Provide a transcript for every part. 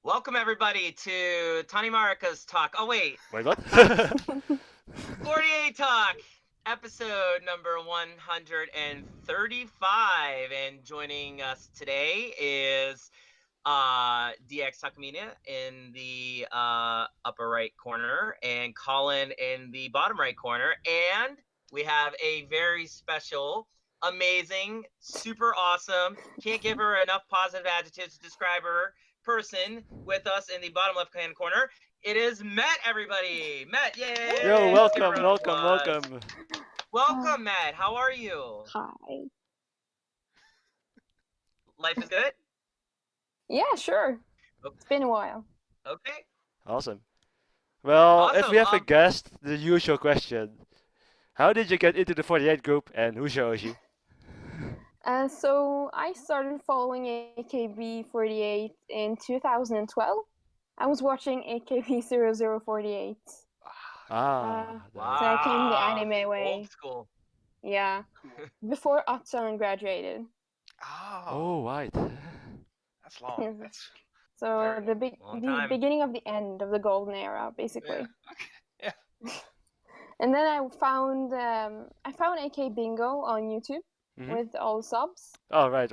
Welcome everybody to Tani Marika's talk. Oh wait, Wait, what? 48 talk, episode number 135. And joining us today is DX Takamina in the upper right corner and Colin in the bottom right corner. And we have a very special, amazing, super awesome, can't give her enough positive adjectives to describe her, person with us in the bottom left hand corner. It is Mette, everybody. Mette, yay! Yo, welcome, Give her a round of welcome, applause. welcome. Welcome, Mette. How are you? Hi. Life is good? Yeah, sure. It's been a while. Okay. Awesome. Well, if Awesome, we have a guest, the usual question. How did you get into the 48 group and who's your Oshi? So I started following AKB48 in 2012. I was watching AKB0048. Ah. So I came the Wow. anime way. Old school. Yeah. Before Atsan graduated. Oh, right. That's long. That's So very long the time. beginning of the end of the golden era, basically. yeah. Okay. Yeah. And then I found AK Bingo on YouTube with all the subs. Oh, right.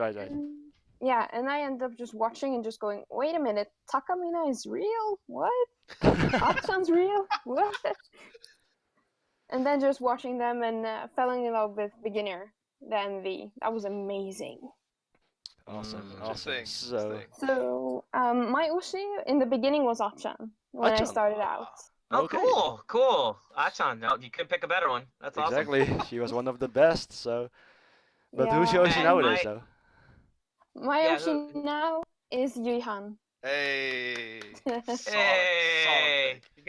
Yeah, and I ended up just watching and just going, wait a minute, Takamina is real? What? Atsan's real? What? And then just watching them and fell in love with Beginner, the MV. That was amazing. Awesome. Interesting. So my Ushi in the beginning was Atsan when I Atsan. started out. Oh, Okay. cool. Achan, no, you couldn't pick a better one. That's awesome. Exactly. She was one of the best, so. But Yeah. who's your Oshi And nowadays, though? My Yeah, Ushi now is Yuihan. Hey. Hey, you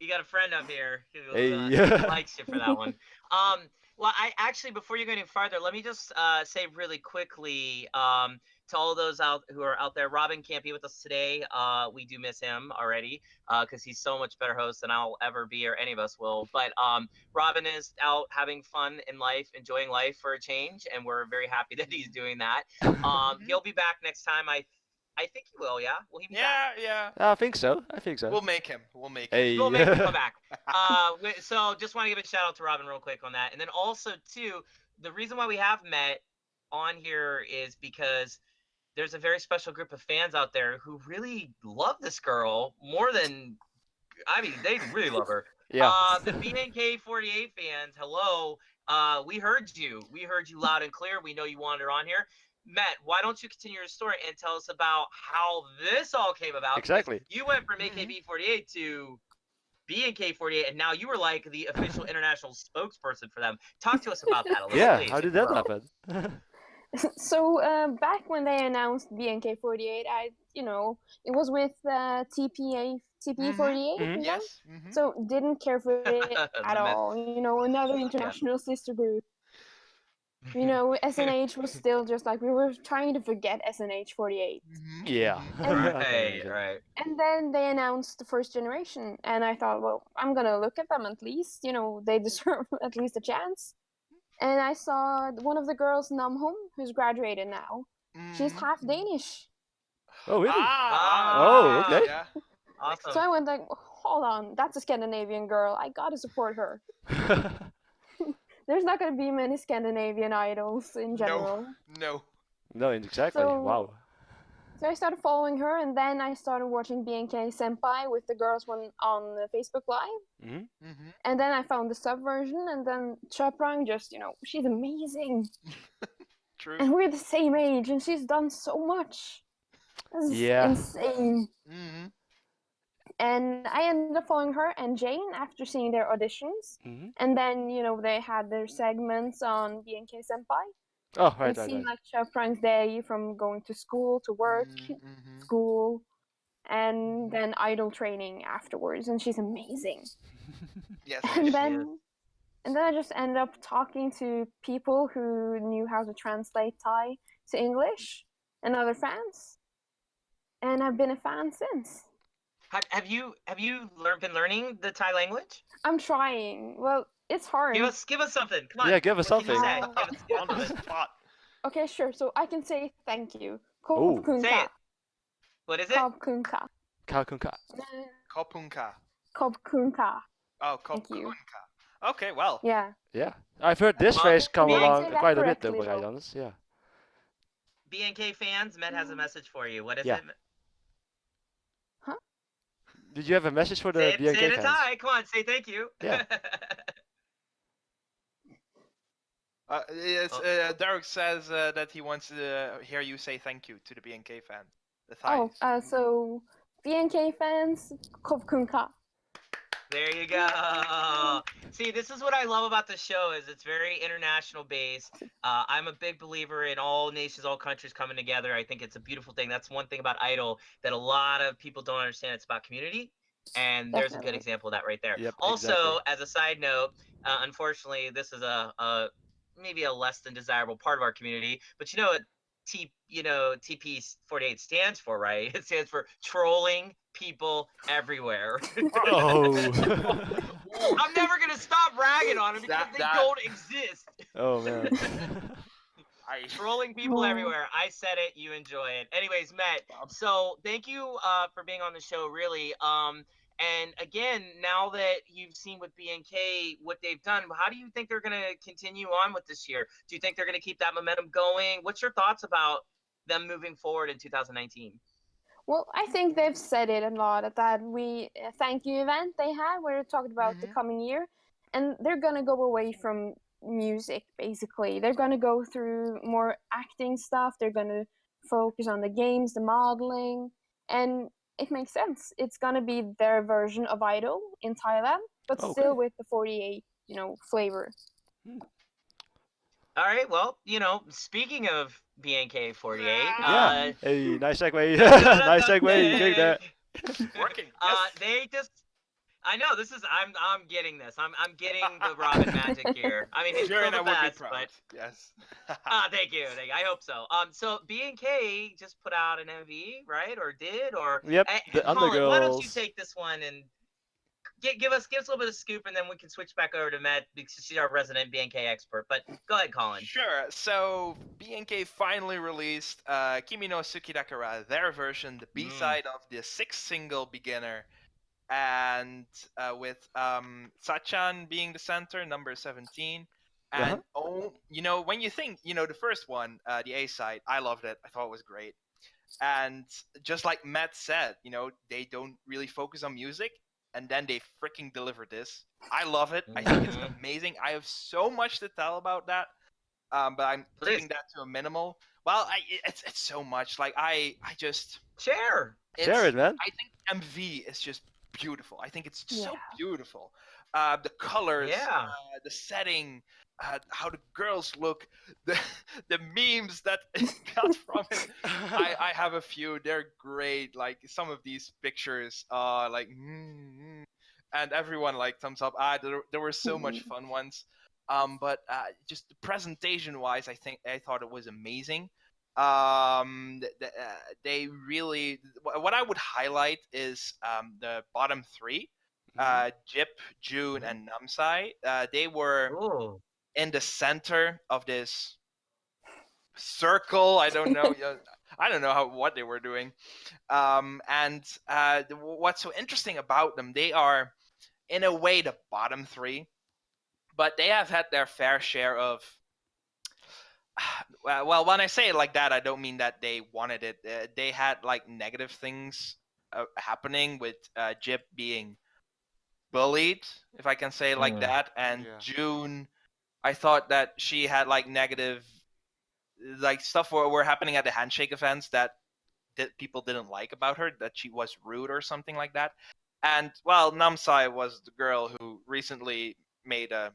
got a friend up here who Hey. likes you for that one. Well, I actually, before you go any farther, let me just say really quickly to all those who are out there, Robin can't be with us today. We do miss him already because he's so much better host than I'll ever be or any of us will. But Robin is out having fun in life, enjoying life for a change, and we're very happy that he's doing that. He'll be back next time. I think he will, yeah? Will he be back? Yeah. I think so. We'll make him. Hey. We'll make him come back. So just want to give a shout out to Robin real quick on that. And then also, too, the reason why we have Mette on here is because there's a very special group of fans out there who really love this girl more than, I mean, they really love her. Yeah. The BNK48 fans, hello. We heard you. We heard you loud and clear. We know you wanted her on here. Mette, why don't you continue your story and tell us about how this all came about? Exactly. You went from AKB48 to BNK48, and now you were like the official international spokesperson for them. Talk to us about that a little, Yeah, please. how did that happen? So back when they announced BNK48, it was with TPE48. Yes. So didn't care for it at The all. Another international sister group. SNH was still just like, we were trying to forget SNH48. Yeah. Right. And then they announced the first generation, and I thought, well, I'm gonna look at them at least. They deserve at least a chance. And I saw one of the girls, Namhoon, who's graduated now. She's half Danish. Oh, really? Oh, okay. Yeah. Awesome. So I went like, hold on, that's a Scandinavian girl. I gotta support her. There's not gonna be many Scandinavian idols in general. No. No, exactly. So- Wow. So I started following her, and then I started watching BNK Senpai with the girls on Facebook Live. And then I found the sub version, and then Chaprang just, she's amazing. True. And we're the same age, and she's done so much. This is insane. And I ended up following her and Jane after seeing their auditions. And then, they had their segments on BNK Senpai. Oh, right. It seemed like Chaprang's day from going to school, to work, school, and then idol training afterwards. And she's amazing. Yes. And then I just ended up talking to people who knew how to translate Thai to English and other fans. And I've been a fan since. Have you been learning the Thai language? I'm trying. Well, it's hard. Give us something. Come on. Yeah, give us What can you something. say? Give us On the something. spot. Okay, sure. So I can say thank you. Ooh. Kun Say ka. it. What is it? Kopkunka. Kalkunka. Kopunka. Kopkunka. Oh, Thank you. Kopunka. Okay, well. Yeah. Yeah, I've heard this Well, phrase come maybe I along say that quite a bit, though, correctly, to be though. honest. Yeah. BNK fans, Met has a message for you. What is Yeah. it? Did you have a message for the Say it BNK in a fans? tie. Come on, say thank you. Yeah. Yes, Derek says that he wants to hear you say thank you to the BNK fan. The thighs. Oh, so BNK fans, Kopkunka. There you go. See, this is what I love about the show is it's very international based. I'm a big believer in all nations, all countries coming together. I think it's a beautiful thing. That's one thing about Idol that a lot of people don't understand. It's about community. And there's a good Definitely. example of that right there. Yep, Also, exactly. as a side note, unfortunately, this is a maybe a less than desirable part of our community. But you know what TP48 stands for, right? It stands for trolling people everywhere. Oh. I'm never gonna stop ragging on them because they don't exist. Oh man. Trolling people everywhere. I said it. You enjoy it. Anyways, Met. So thank you for being on the show. Really. And again, now that you've seen with BNK what they've done, how do you think they're gonna continue on with this year? Do you think they're gonna keep that momentum going? What's your thoughts about them moving forward in 2019? Well, I think they've said it a lot at that thank you event they had where they talked about the coming year, and they're gonna go away from music basically. They're gonna go through more acting stuff. They're gonna focus on the games, the modeling, and it makes sense. It's gonna be their version of Idol in Thailand, but Okay. still with the 48, flavor. All right. Well, speaking of BNK48, Yeah. Hey, nice segue. Nice segue. You getting that? Working. Yes. They just. I know this is. I'm getting this. I'm getting the Robin magic here. I mean, he's Jerry still and the I would be best, proud. but Yes. thank you. I hope so. So BNK just put out an MV, right? Or did? Or Yep. The Colin, why don't you Undergirls. take this one and give us a little bit of scoop, and then we can switch back over to Met because she's our resident BNK expert. But go ahead, Colin. Sure. So BNK finally released Kimi no Sukidakara, their version, the B-side of the 6th single, Beginner, and with Sachan being the center, number 17. And when you think, the first one, the A-side, I loved it. I thought it was great. And just like Matt said, they don't really focus on music, and then they freaking deliver this. I love it. I think it's amazing. I have so much to tell about that, but I'm keeping that to a minimal. Well, it's so much. Like I just share it, man. I think MV is just beautiful. I think it's so beautiful. The colors, the setting, how the girls look, the memes that it got from it. I have a few. They're great. Like some of these pictures, and everyone like thumbs up. There were so much fun ones. But just presentation wise, I thought it was amazing. They really, what I would highlight is the bottom three, Jip, June, and Namsai. They were in the center of this circle. I don't know. I don't know what they were doing. And what's so interesting about them, they are in a way the bottom three, but they have had their fair share of. Well, when I say it like that, I don't mean that they wanted it. They had like negative things happening with Jip being bullied, if I can say it like that. And June, I thought that she had like negative, like stuff were happening at the handshake events that people didn't like about her, that she was rude or something like that. And well, Namsai was the girl who recently made a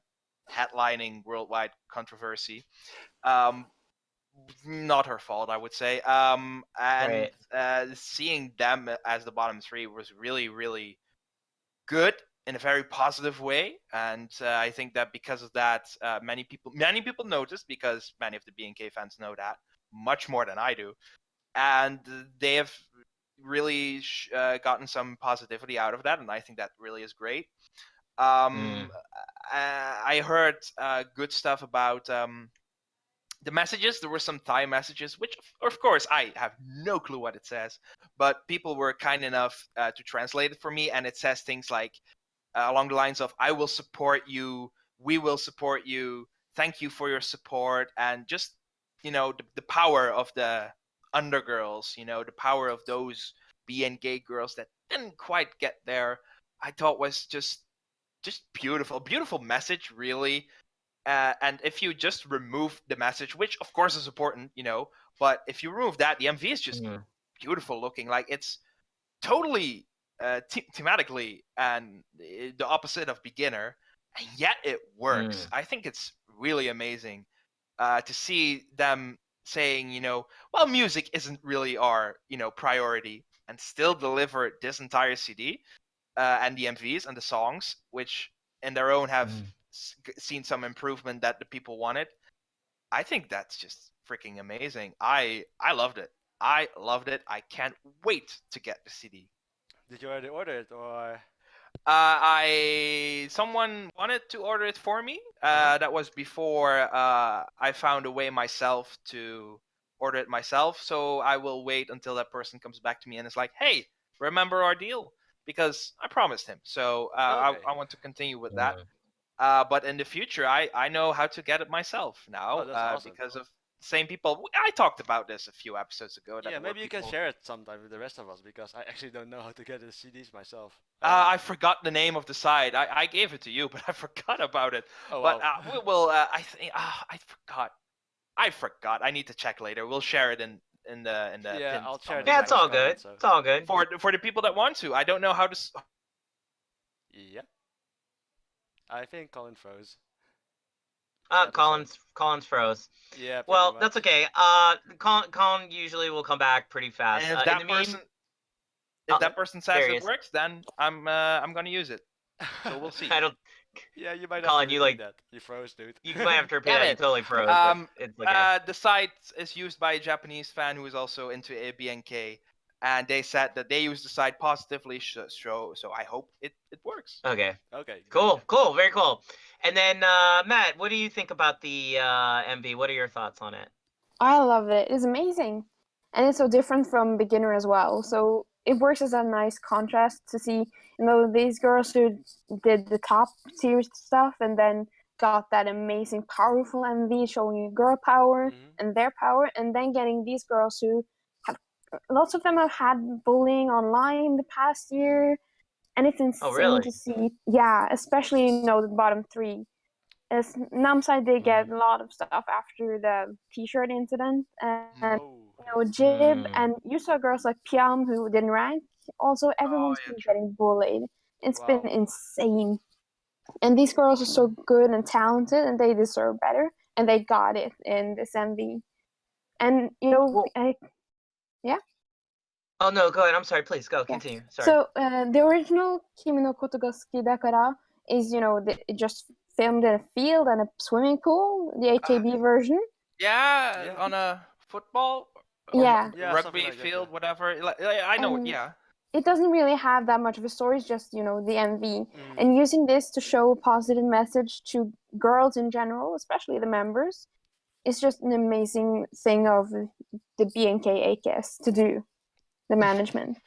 headlining worldwide controversy. Not her fault, I would say. And seeing them as the bottom three was really, really good in a very positive way. And I think that because of that, many people noticed, because many of the BNK fans know that much more than I do. And they have really gotten some positivity out of that, and I think that really is great. I heard good stuff about the messages, there were some Thai messages, which of course I have no clue what it says, but people were kind enough to translate it for me, and it says things like along the lines of "I will support you," "We will support you," "Thank you for your support," and just the power of the undergirls, the power of those BNK girls that didn't quite get there. I thought was just beautiful message, really. And if you just remove the message, which of course is important, but if you remove that, the MV is just beautiful looking. Like, it's totally thematically and the opposite of beginner, and yet it works. I think it's really amazing to see them saying, well, music isn't really our priority, and still deliver this entire CD and the MVs and the songs, which in their own have seen some improvement that the people wanted. I think that's just freaking amazing. I loved it. I loved it. I can't wait to get the CD. Did you already order it, or? Someone wanted to order it for me. That was before I found a way myself to order it myself. So I will wait until that person comes back to me and is like, "Hey, remember our deal?" Because I promised him. So Okay. I want to continue with that. But in the future, I know how to get it myself now that's awesome. because of the same people. I talked about this a few episodes ago. That Yeah, there were maybe you can people- share it sometime with the rest of us, because I actually don't know how to get the CDs myself. I forgot the name of the site. I gave it to you, but I forgot about it. Oh, But wow. we will. I think I forgot. I forgot. I need to check later. We'll share it in the. Yeah, pinned I'll share comment the Yeah, it's first all good. comment, so. It's all good. for the people that want to. I don't know how to. Yeah. I think Colin froze. Colin's froze. Yeah. Well, Pretty that's much. okay. Colin usually will come back pretty fast. And if In that the person, Oh, if that person says Ferris. it works, then I'm gonna use it. So we'll see. I don't. Yeah, you might Colin, have to you repeat like- that. You froze, dude. You might have to repeat Damn that. You it. totally froze. But it's okay. The site is used by a Japanese fan who is also into BNK, and they said that they use the site positively. So I hope it works. Okay. Okay. Cool. gotcha. Cool. Very cool. And then Matt, what do you think about the MV? What are your thoughts on it? I love it. It's amazing. And it's so different from beginner as well. So it works as a nice contrast to see, these girls who did the top tier stuff and then got that amazing, powerful MV showing you girl power and their power, and then getting these girls who have, lots of them have had bullying online the past year, and it's insane really? to see. Yeah, especially, the bottom three. As Namsai did get a lot of stuff after the T-shirt incident, and Oh. Jib, and you saw girls like Piam who didn't rank. Also, everyone's yeah, been true. getting bullied. It's Wow. been insane, and these girls are so good and talented, and they deserve better, and they got it in this MV. And yeah. Oh no, go ahead. I'm sorry. Please go. Yeah. Continue. Sorry. So the original Kimi no koto ga sukidakara is, it just filmed in a field and a swimming pool, the AKB version. Yeah, on a football. Or Yeah. Yeah, rugby something like that, field, yeah. whatever. I know. And Yeah. it doesn't really have that much of a story, it's just, the MV. And using this to show a positive message to girls in general, especially the members, is just an amazing thing of the BNK AKS to do, the management.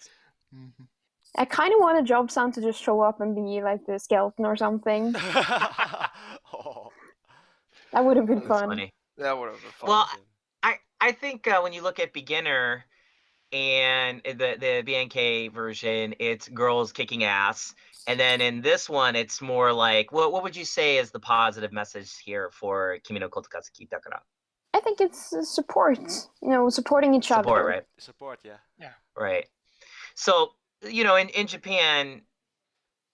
I kind of want a job sound to just show up and be like the skeleton or something. Oh. That would have been That's fun. funny. That would have been fun. Well, I think when you look at beginner and the BNK version, it's girls kicking ass. And then in this one, it's more like, what would you say is the positive message here for Kimi no Koto Kazuki Dakara? I think it's support, supporting each Support, other. right? Support, yeah. Right. So, in Japan,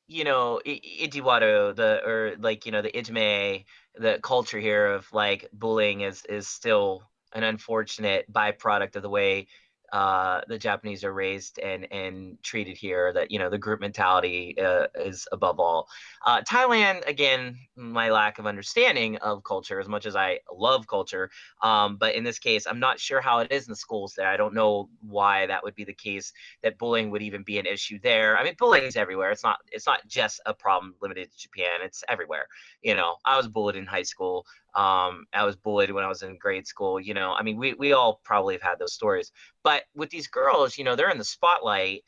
Ijiwaru, the Ijime, the culture here of like bullying is still an unfortunate byproduct of the way the Japanese are raised and treated here. That the group mentality is above all. Thailand, again, my lack of understanding of culture, as much as I love culture, but in this case, I'm not sure how it is in the schools there. I don't know why that would be the case. That bullying would even be an issue there. I mean, bullying is everywhere. It's not just a problem limited to Japan. It's everywhere. I was bullied in high school. I was bullied when I was in grade school. You know, I mean, we all probably have had those stories. But with these girls, you know, they're in the spotlight,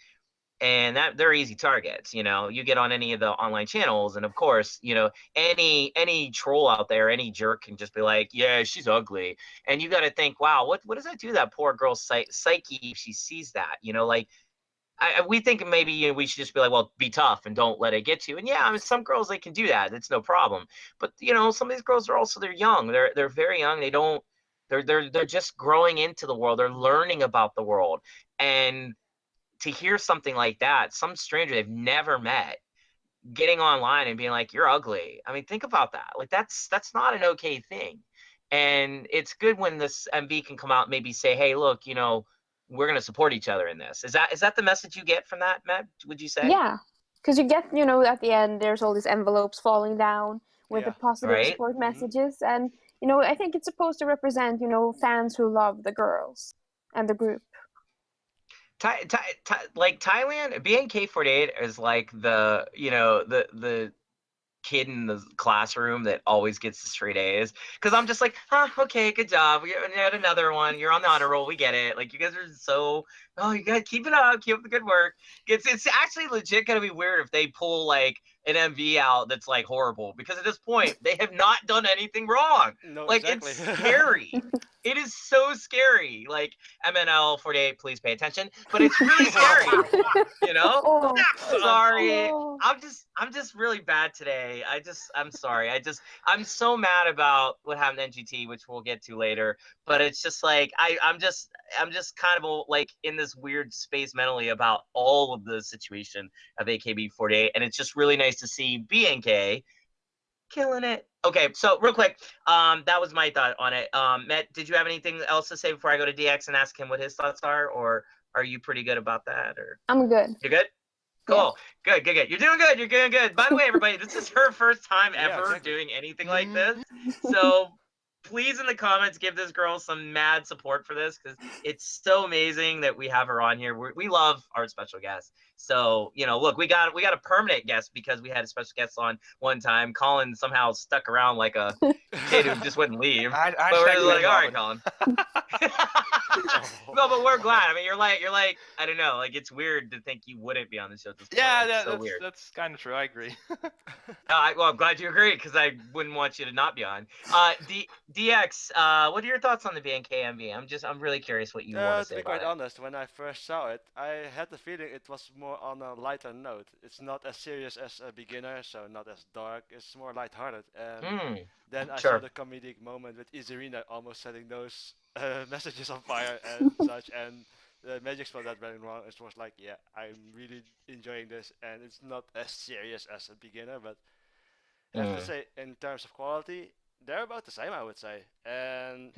and that they're easy targets. You know, you get on any of the online channels, and of course, you know, any troll out there, any jerk can just be like, yeah, she's ugly, and you got to think, wow, what does that do to that poor girl's psyche if she sees that? You know, like we think maybe, you know, we should just be like, well, be tough and don't let it get to you. And yeah, I mean, some girls, they can do that. It's no problem. But you know, some of these girls are also, they're young. They're very young. They don't. They're just growing into the world. They're learning about the world. And to hear something like that, some stranger they've never met getting online and being like, you're ugly. I mean, think about that. Like that's not an okay thing. And it's good when this MV can come out and maybe say, hey, look, you know, we're going to support each other in this. Is that the message you get from that, Matt? Would you say? Yeah, because you get, you know, at the end, there's all these envelopes falling down with the positive Right. support messages. And, you know, I think it's supposed to represent, you know, fans who love the girls and the group. Like Thailand, BNK48 is like the, you know, the kid in the classroom that always gets the straight A's, because I'm just like, okay, good job, we had another one, you're on the honor roll, we get it, like you guys are so, oh, you guys keep it up, keep up the good work. It's actually legit gonna be weird if they pull like an MV out that's like horrible, because at this point they have not done anything wrong. No, Like exactly. it's scary. It is so scary. Like MNL48, please pay attention. But it's really scary. You know? Oh. Sorry. Oh. I'm just really bad today. I'm sorry. I'm so mad about what happened to NGT, which we'll get to later. But it's just like I'm just kind of like in this weird space mentally about all of the situation of AKB48, and it's just really nice to see BNK killing it. Okay, so real quick, that was my thought on it. Matt, did you have anything else to say before I go to DX and ask him what his thoughts are, or are you pretty good about that? Or I'm good. you're good? Cool. Yeah. Good. You're doing good. You're doing good. By the way, everybody, this is her first time ever doing anything like this. So please, in the comments, give this girl some mad support for this, because it's so amazing that we have her on here. We love our special guests. So, you know, look, we got a permanent guest because we had a special guest on one time. Colin somehow stuck around like a kid who just wouldn't leave. But we're like, all right, Colin. No, but we're glad. I mean, you're like, I don't know, like it's weird to think you wouldn't be on the show at this point. Yeah, so weird. That's kind of true. I agree. Well, I'm glad you agree, because I wouldn't want you to not be on. DX, what are your thoughts on the BNK MV? I'm really curious what you want to say To be about quite it. honest, when I first saw it, I had the feeling it was more on a lighter note. It's not as serious as a beginner, so not as dark. It's more lighthearted. And then I saw the comedic moment with Izarina almost setting those messages on fire and such, and the magic spell that went wrong. It was like, yeah, I'm really enjoying this, and it's not as serious as a beginner, but I have to say, in terms of quality, they're about the same, I would say. And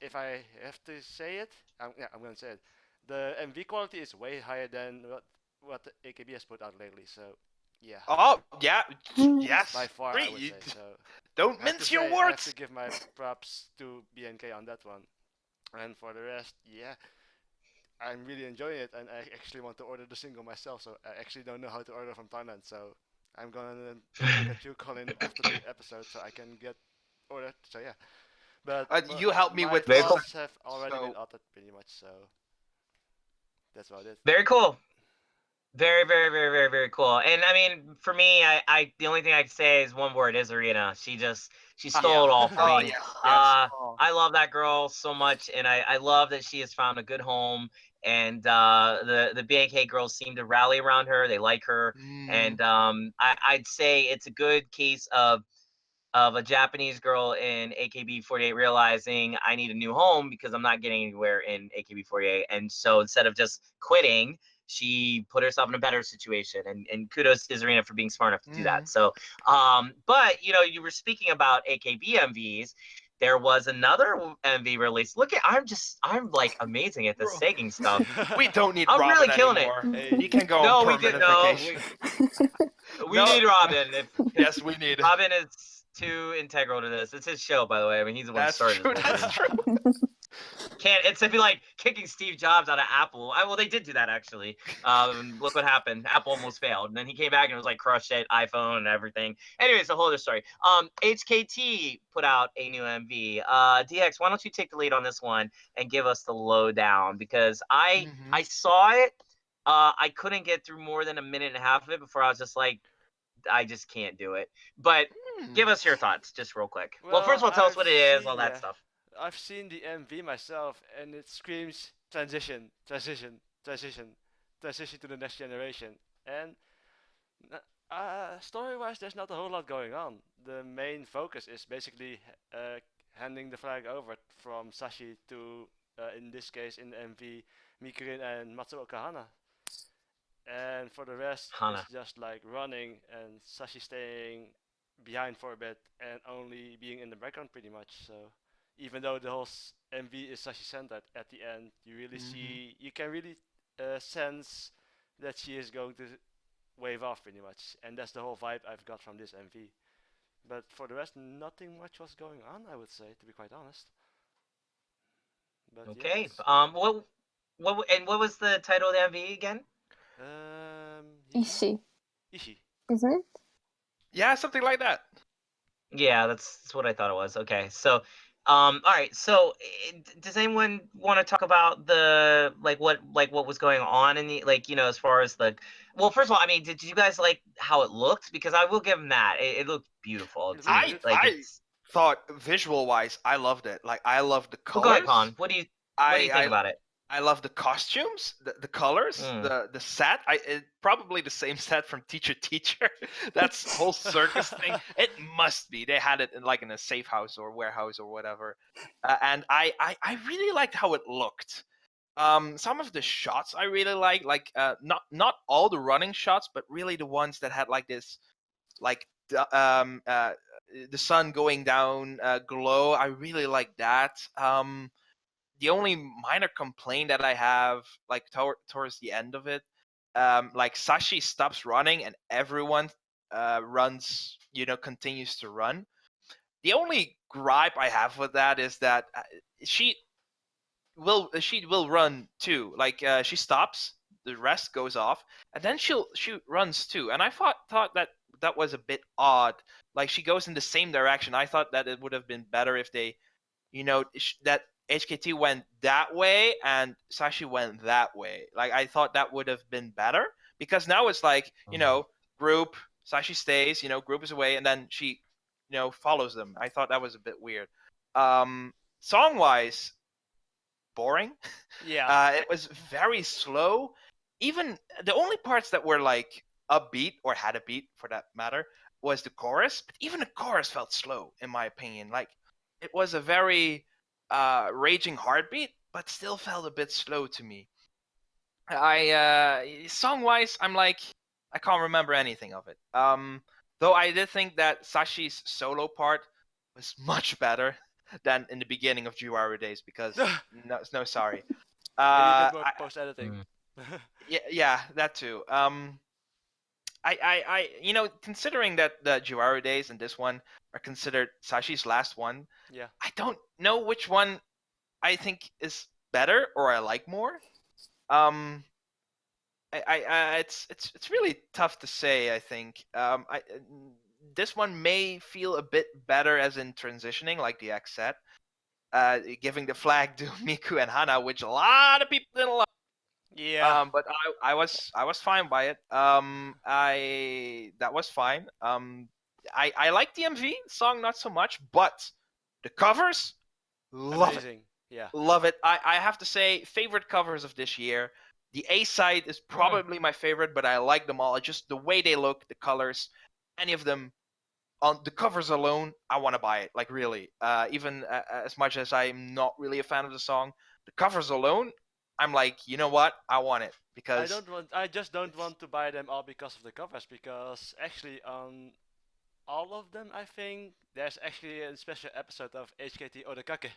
if I have to say it, I'm going to say it. The MV quality is way higher than what the AKB has put out lately, so yeah. Oh, yeah. Yes. By far, I would say. So don't mince your words. I have to give my props to BNK on that one. And for the rest, yeah, I'm really enjoying it, and I actually want to order the single myself, so I actually don't know how to order from Thailand, so I'm gonna look at you, Colin, after the episode, so I can get ordered. So yeah, but you helped me with my thoughts have already been uttered pretty much, so that's about it. Very cool. Very, very, very, very, very cool. And I mean, for me, I the only thing I can say is one word: Izarina. She stole it all for me. I love that girl so much, and I love that she has found a good home. And the BNK girls seem to rally around her. They like her, and I'd say it's a good case of a Japanese girl in AKB48 realizing I need a new home because I'm not getting anywhere in AKB48, and so instead of just quitting, she put herself in a better situation, and kudos to Izarina for being smart enough to do that. So, but you know, you were speaking about AKB MVs. There was another MV release. Look at, I'm like amazing at this segging stuff. We don't need I'm Robin really killing anymore. it. He can go on permanent vacation. We need Robin. Yes, we need it. Robin is too integral to this. It's his show, by the way. I mean, he's the one who started true, this. That's true. can't. It's like kicking Steve Jobs out of Apple. Well, they did do that actually. Look what happened. Apple almost failed, and then he came back and was like crushed it, iPhone and everything. Anyway, it's a whole other story. HKT put out a new MV. DX, why don't you take the lead on this one and give us the lowdown, because I saw it. I couldn't get through more than a minute and a half of it before I was just like, I just can't do it. But give us your thoughts, just real quick. Well, first of all, tell us what it is, all that stuff. I've seen the MV myself, and it screams transition, transition, transition, transition to the next generation. And story-wise, there's not a whole lot going on. The main focus is basically handing the flag over from Sashi to, in this case, in the MV, Mikurin and Matsuoka Hana. And for the rest, it's just like running and Sashi staying behind for a bit and only being in the background pretty much. So even though the whole MV is Sashi centered, at the end you really see, you can really sense that she is going to wave off pretty much, and that's the whole vibe I've got from this MV. But for the rest, nothing much was going on, I would say, to be quite honest. But okay. What was the title of the MV again? Ishi. Ishi. Isn't it? Yeah, something like that. Yeah, that's what I thought it was. Okay, so, all right. So, does anyone want to talk about the what was going on in the as far as the? Well, first of all, I mean, did you guys like how it looked? Because I will give them that. It looked beautiful. I thought visual-wise, I loved it. Like, I loved the colors. Well, go ahead, Con. What do you think about it? I love the costumes, the colors, the set. Probably the same set from Teacher. That's whole circus thing. It must be. They had it in a safe house or warehouse or whatever. And I really liked how it looked. Some of the shots I really like not all the running shots, but really the ones that had like this, like the sun going down glow. I really like that. The only minor complaint that I have, like towards the end of it, like Sashi stops running and everyone runs, continues to run. The only gripe I have with that is that she will run too. Like she stops, the rest goes off, and then she runs too. And I thought that was a bit odd. Like she goes in the same direction. I thought that it would have been better if they, that HKT went that way and Sashi went that way. Like I thought that would have been better, because now it's like, group, Sashi stays, group is away, and then she, follows them. I thought that was a bit weird. Song wise, boring. Yeah. It was very slow. Even the only parts that were like upbeat, or had a beat for that matter, was the chorus. But even the chorus felt slow, in my opinion. Like it was a very raging heartbeat, but still felt a bit slow to me. Song-wise, I'm like, I can't remember anything of it. Though I did think that Sashi's solo part was much better than in the beginning of Jiwaru Days, because no, sorry. Post editing. Yeah, that too. I considering that the Jiwaru Days and this one are considered Sashi's last one, yeah, I don't know which one I think is better or I like more. It's really tough to say. I think this one may feel a bit better as in transitioning, like the X set, giving the flag to Miku and Hana, which a lot of people didn't like. Yeah. But I was fine by it. That was fine. I like the MV song not so much, but the covers, love Amazing. it. Yeah. Love it. I have to say, favorite covers of this year. The A side is probably my favorite, but I like them all. Just the way they look, the colors, any of them. On the covers alone, I want to buy it. Like really, even as much as I'm not really a fan of the song, the covers alone, I'm like, you know what? I want it, because I just don't want to buy them all because of the covers, because actually on all of them, I think there's actually a special episode of HKT Odakake.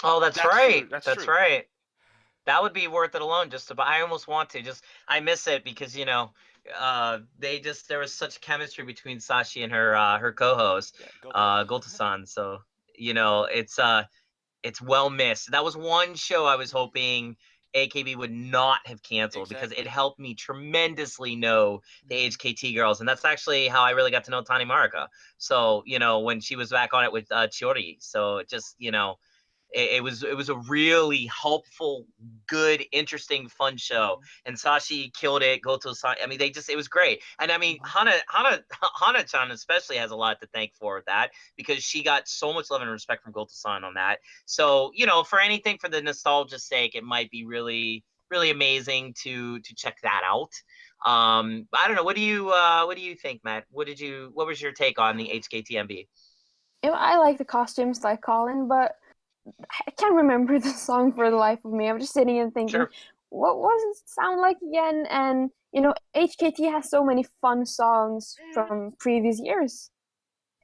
Oh, that's right. True. That's right. That would be worth it alone just to buy. I almost want to. I miss it because there was such chemistry between Sashi and her co-host, Yeah, Goto-san. So it's It's well missed. That was one show I was hoping AKB would not have canceled because it helped me tremendously know the HKT girls, and that's actually how I really got to know Tani Marika. So when she was back on it with Chiori, so it just it was a really helpful, good, interesting, fun show. And Sashi killed it. Goto-san, I mean, it was great. And I mean, Hana-chan especially has a lot to thank for that because she got so much love and respect from Goto-san on that. So for anything for the nostalgia's sake, it might be really, really amazing to check that out. I don't know. What do you think, Matt? What was your take on the HKT MV? I like the costumes like Colin, but I can't remember the song for the life of me. I'm just sitting and thinking, what was it sound like again? And HKT has so many fun songs from previous years,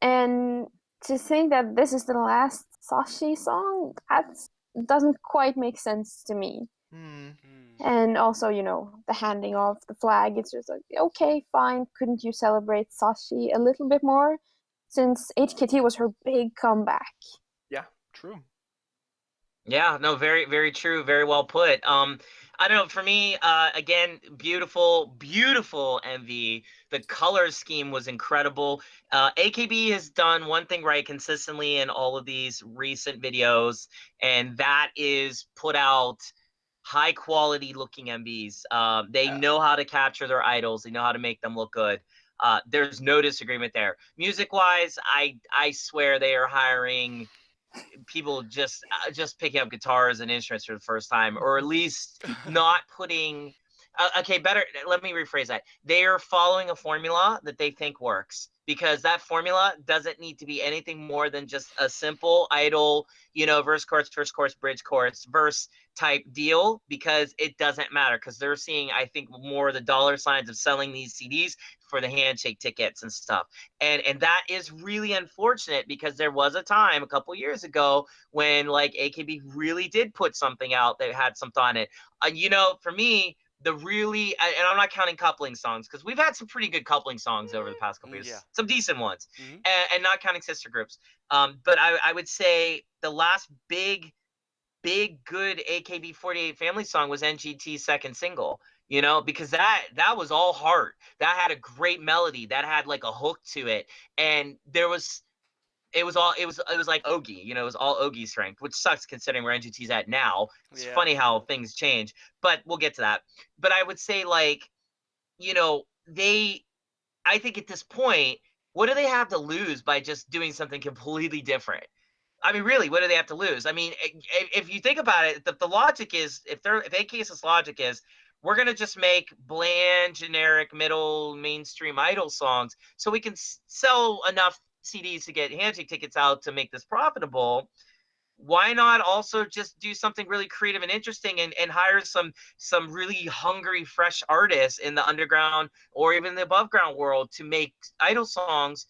and to think that this is the last Sashi song, that doesn't quite make sense to me. And also, the handing of the flag, it's just like, okay, fine, couldn't you celebrate Sashi a little bit more, since HKT was her big comeback? Yeah, true. Yeah, no, very, very true. Very well put. I don't know. For me, again, beautiful, beautiful MV. The color scheme was incredible. AKB has done one thing right consistently in all of these recent videos, and that is put out high quality looking MVs. They know how to capture their idols. They know how to make them look good. There's no disagreement there. Music wise, I swear they are hiring people just picking up guitars and instruments for the first time, or at least not putting okay, better, let me rephrase that. They are following a formula that they think works, because that formula doesn't need to be anything more than just a simple idle, verse chorus bridge chorus verse type deal, because it doesn't matter, because they're seeing, I think, more the dollar signs of selling these CDs for the handshake tickets and stuff. And that is really unfortunate, because there was a time a couple years ago when like AKB really did put something out that had some thought in it. For me, the really, and I'm not counting coupling songs, because we've had some pretty good coupling songs over the past couple years, some decent ones, and not counting sister groups. But I would say the last big good AKB48 family song was NGT's second single, because that was all heart. That had a great melody, that had like a hook to it, and it was like Ogi, it was all Ogi strength, which sucks considering where NGT's at now. It's funny how things change, but we'll get to that. But I would say, like, I think at this point, what do they have to lose by just doing something completely different? I mean, really, what do they have to lose? I mean, if you think about it, the logic is, if AKS's logic is, we're going to just make bland, generic, middle, mainstream idol songs so we can sell enough CDs to get handshake tickets out to make this profitable. Why not also just do something really creative and interesting, and hire some really hungry, fresh artists in the underground or even the above ground world to make idol songs,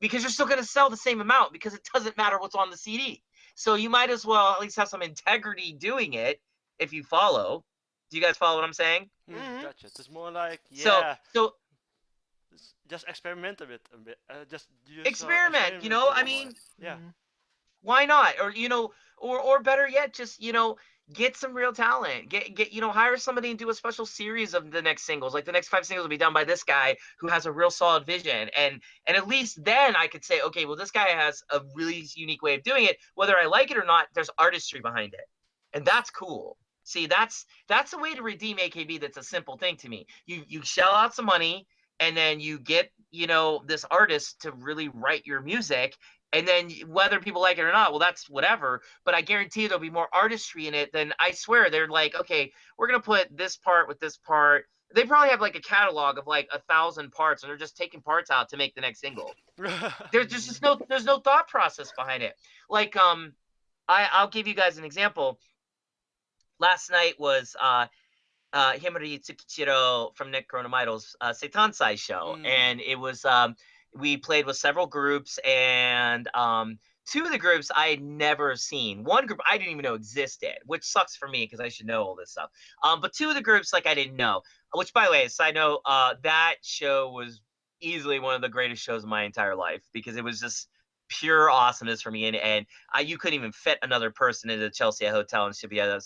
because you're still going to sell the same amount, because it doesn't matter what's on the CD. So you might as well at least have some integrity doing it, if you follow. Do you guys follow what I'm saying? Gotcha. It's more like, so just experiment a bit. Just experiment, I mean, yeah. Why not? Or better yet, just, get some real talent. Get hire somebody and do a special series of the next singles. Like the next 5 singles will be done by this guy who has a real solid vision. And at least then I could say, okay, well, this guy has a really unique way of doing it. Whether I like it or not, there's artistry behind it. And that's cool. See, that's a way to redeem AKB. That's a simple thing to me. You shell out some money, and then you get, this artist to really write your music. And then whether people like it or not, well, that's whatever. But I guarantee there'll be more artistry in it than, I swear, they're like, okay, we're going to put this part with this part. They probably have like a catalog of like 1,000 parts, and they're just taking parts out to make the next single. There's just there's no thought process behind it. Like, I'll give you guys an example. Last night was Himari Tsukishiro from Nick Chrono Idol's Seitansai show. And it was, we played with several groups, and 2 of the groups I had never seen. One group I didn't even know existed, which sucks for me because I should know all this stuff. But 2 of the groups, like, I didn't know, which, by the way, side note, that show was easily one of the greatest shows of my entire life, because it was just pure awesomeness for me, and you couldn't even fit another person into the Chelsea hotel in Shibuya.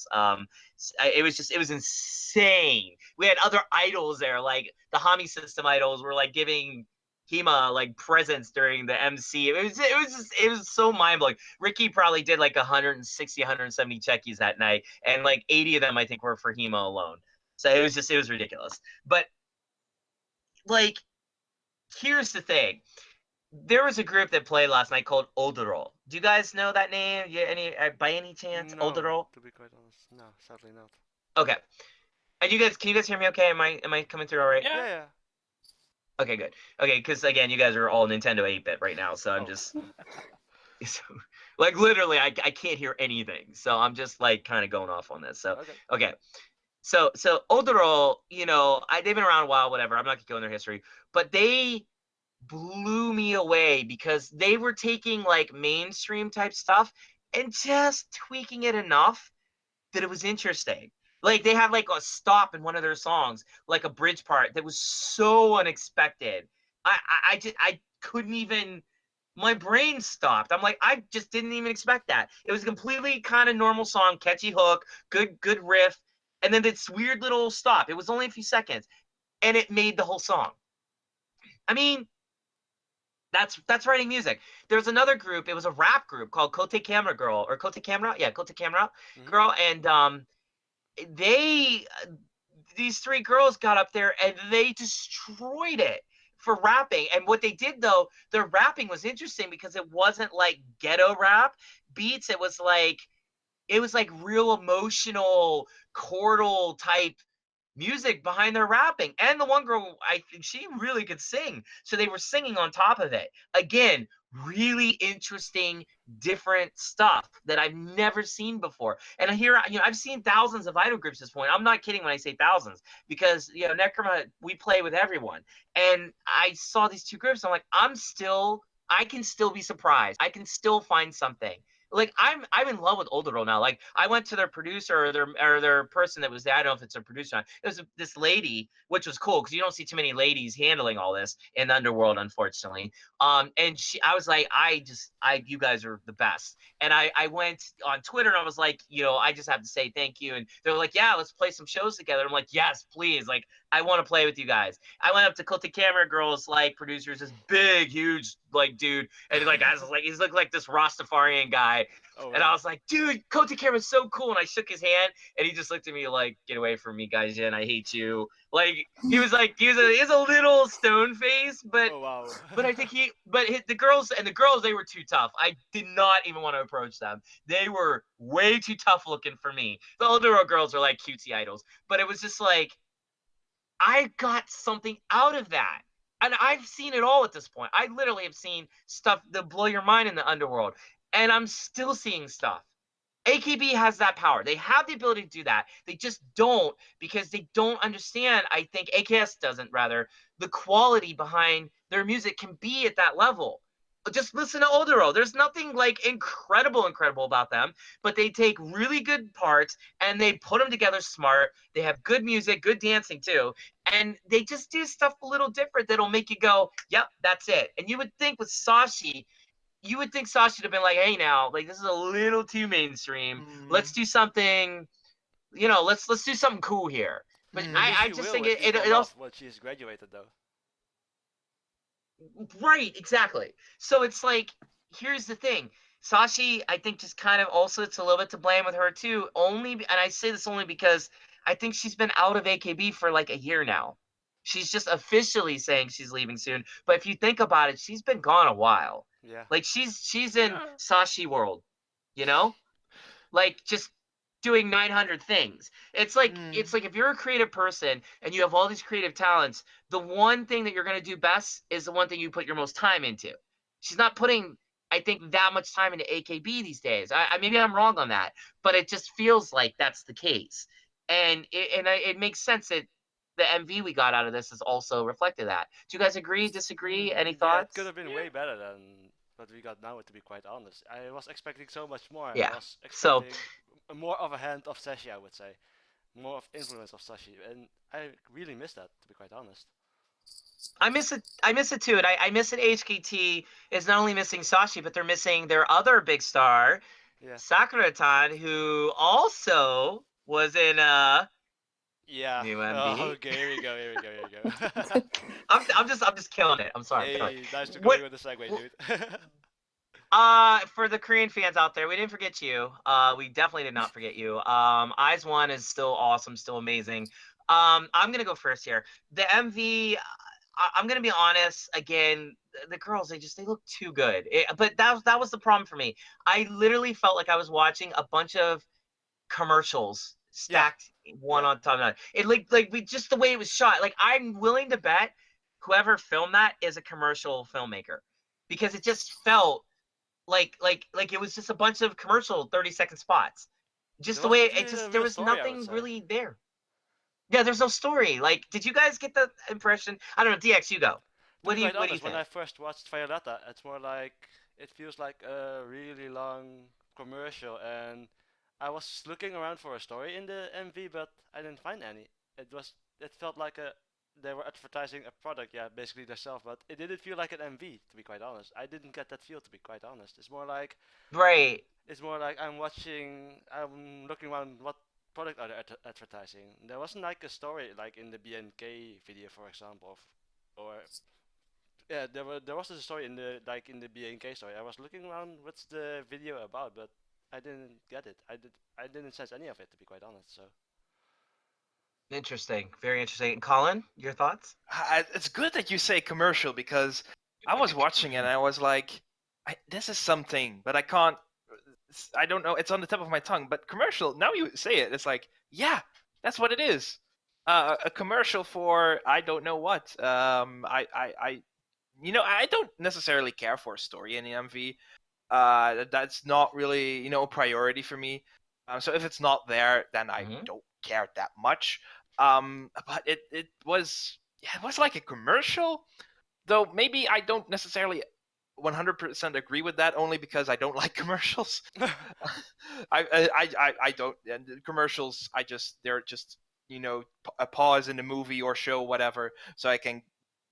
It was insane. We had other idols there, like the Hami System idols were like giving Hima like presents during the MC. It was so mind blowing. Ricky probably did like 160, 170 checkies that night, and like 80 of them I think were for Hima alone. So it was ridiculous. But like, here's the thing. There was a group that played last night called Odorol. Do you guys know that name? By any chance? No, Odorol? to be quite honest, no, sadly not. Okay. And can you guys hear me okay? Am I coming through all right? Yeah. Okay, good. Okay, because again, you guys are all Nintendo 8-bit right now, so I'm just like literally I can't hear anything. So I'm just like kind of going off on this. So okay. So Odorol, they've been around a while, whatever. I'm not gonna go in their history, but they blew me away because they were taking like mainstream type stuff and just tweaking it enough that it was interesting. Like they had like a stop in one of their songs, like a bridge part that was so unexpected. I couldn't even, my brain stopped. I'm like, I just didn't even expect that. It was a completely kind of normal song, catchy hook, good riff, and then this weird little stop. It was only a few seconds, and it made the whole song. I mean, that's writing music. There's another group. It was a rap group called Kote Camera Girl or Kote Camera. Yeah, Kote Camera Girl. And these three girls got up there and they destroyed it for rapping. And what they did though, their rapping was interesting because it wasn't like ghetto rap beats. It was like real emotional chordal type music behind their rapping. And the one girl, I think she really could sing. So they were singing on top of it. Again, really interesting, different stuff that I've never seen before. And here, I've seen thousands of idol groups at this point. I'm not kidding when I say thousands, because, Necroma, we play with everyone. And I saw these two groups. I'm like, I can still be surprised. I can still find something. Like I'm in love with Older now. Like I went to their producer or their person that was there. I don't know if it's a producer or not. It was this lady, which was cool because you don't see too many ladies handling all this in the underworld, unfortunately. And I was like, you guys are the best. And I went on Twitter and I was like, I just have to say thank you. And they're like, yeah, let's play some shows together. I'm like, yes, please. Like I want to play with you guys. I went up to Cult Camera Girls, like producers, this big, huge, like dude, and he's looked like this Rastafarian guy. Oh, and I was like, dude, Cult Camera's so cool. And I shook his hand, and he just looked at me like, get away from me, Gaijin. I hate you. Like he was a little stone face, but but I think the girls they were too tough. I did not even want to approach them. They were way too tough looking for me. The older girls are like cutesy idols, but it was just like, I got something out of that. And I've seen it all at this point. I literally have seen stuff that blow your mind in the underworld. And I'm still seeing stuff. AKB has that power. They have the ability to do that. They just don't, because they don't understand, I think AKS doesn't, rather, the quality behind their music can be at that level. Just listen to Odero. There's nothing like incredible about them, but they take really good parts and they put them together smart. They have good music, good dancing too, and they just do stuff a little different that'll make you go, yep, that's it. And you would think with Sashi, would have been like, hey, now, like, this is a little too mainstream. Let's do something, let's do something cool here. But I just think it also. Well, she's graduated though. Right, exactly. So it's like, here's the thing. Sashi, I think, just kind of also, it's a little bit to blame with her too. And I say this only because I think she's been out of AKB for like a year now. She's just officially saying she's leaving soon. But if you think about it, she's been gone a while. Yeah. Like she's in Sashi world, like just doing 900 things. It's like if you're a creative person and you have all these creative talents, the one thing that you're going to do best is the one thing you put your most time into. She's not putting, I think, that much time into AKB these days. Maybe I'm wrong on that, but it just feels like that's the case. And it makes sense that the MV we got out of this has also reflected that. Do you guys agree, disagree? Any thoughts? It could have been way better than what we got now, to be quite honest. I was expecting so much more. Yeah. I was expecting more of a hand of Sashi, I would say. More of influence of Sashi. And I really missed that, to be quite honest. I miss it. I miss it too, and I miss it. HKT is not only missing Sashi, but they're missing their other big star, Sakura-tan, who also was in new MV. Okay, here we go. I'm just killing it. I'm sorry. Hey, nice to go with the segue, dude. For the Korean fans out there, we didn't forget you. We definitely did not forget you. IZone is still awesome, still amazing. I'm gonna go first here. The MV, I'm gonna be honest. Again, the girls, they look too good. But that was the problem for me. I literally felt like I was watching a bunch of commercials stacked one on top of another. It like we just the way it was shot. Like I'm willing to bet whoever filmed that is a commercial filmmaker, because it just felt like it was just a bunch of commercial 30-second spots. Just the way it just there was nothing really there. Yeah, there's no story. Like, did you guys get the impression? I don't know, DX, you go. What do you think? When I first watched Violeta, it's more like it feels like a really long commercial, and I was looking around for a story in the MV, but I didn't find any. It felt like they were advertising a product, basically themselves, but it didn't feel like an MV, to be quite honest. I didn't get that feel, to be quite honest. It's more like It's more like I'm looking around what product are they advertising. There wasn't like a story like in the BNK video, for example, there was a story in the BNK story. I was looking around what's the video about, but I didn't get it. I didn't sense any of it, to be quite honest. So. Interesting, very interesting. Colin, your thoughts? It's good that you say commercial, because I was watching it and I was like, this is something, but I can't. I don't know. It's on the tip of my tongue. But commercial. Now you say it. It's like, yeah, that's what it is. A commercial for I don't know what. I don't necessarily care for a story in the MV. That's not really a priority for me. So if it's not there, then I don't care that much. But it was like a commercial, though maybe I don't necessarily 100% agree with that, only because I don't like commercials. I don't, and commercials, they're just a pause in the movie or show, whatever, so I can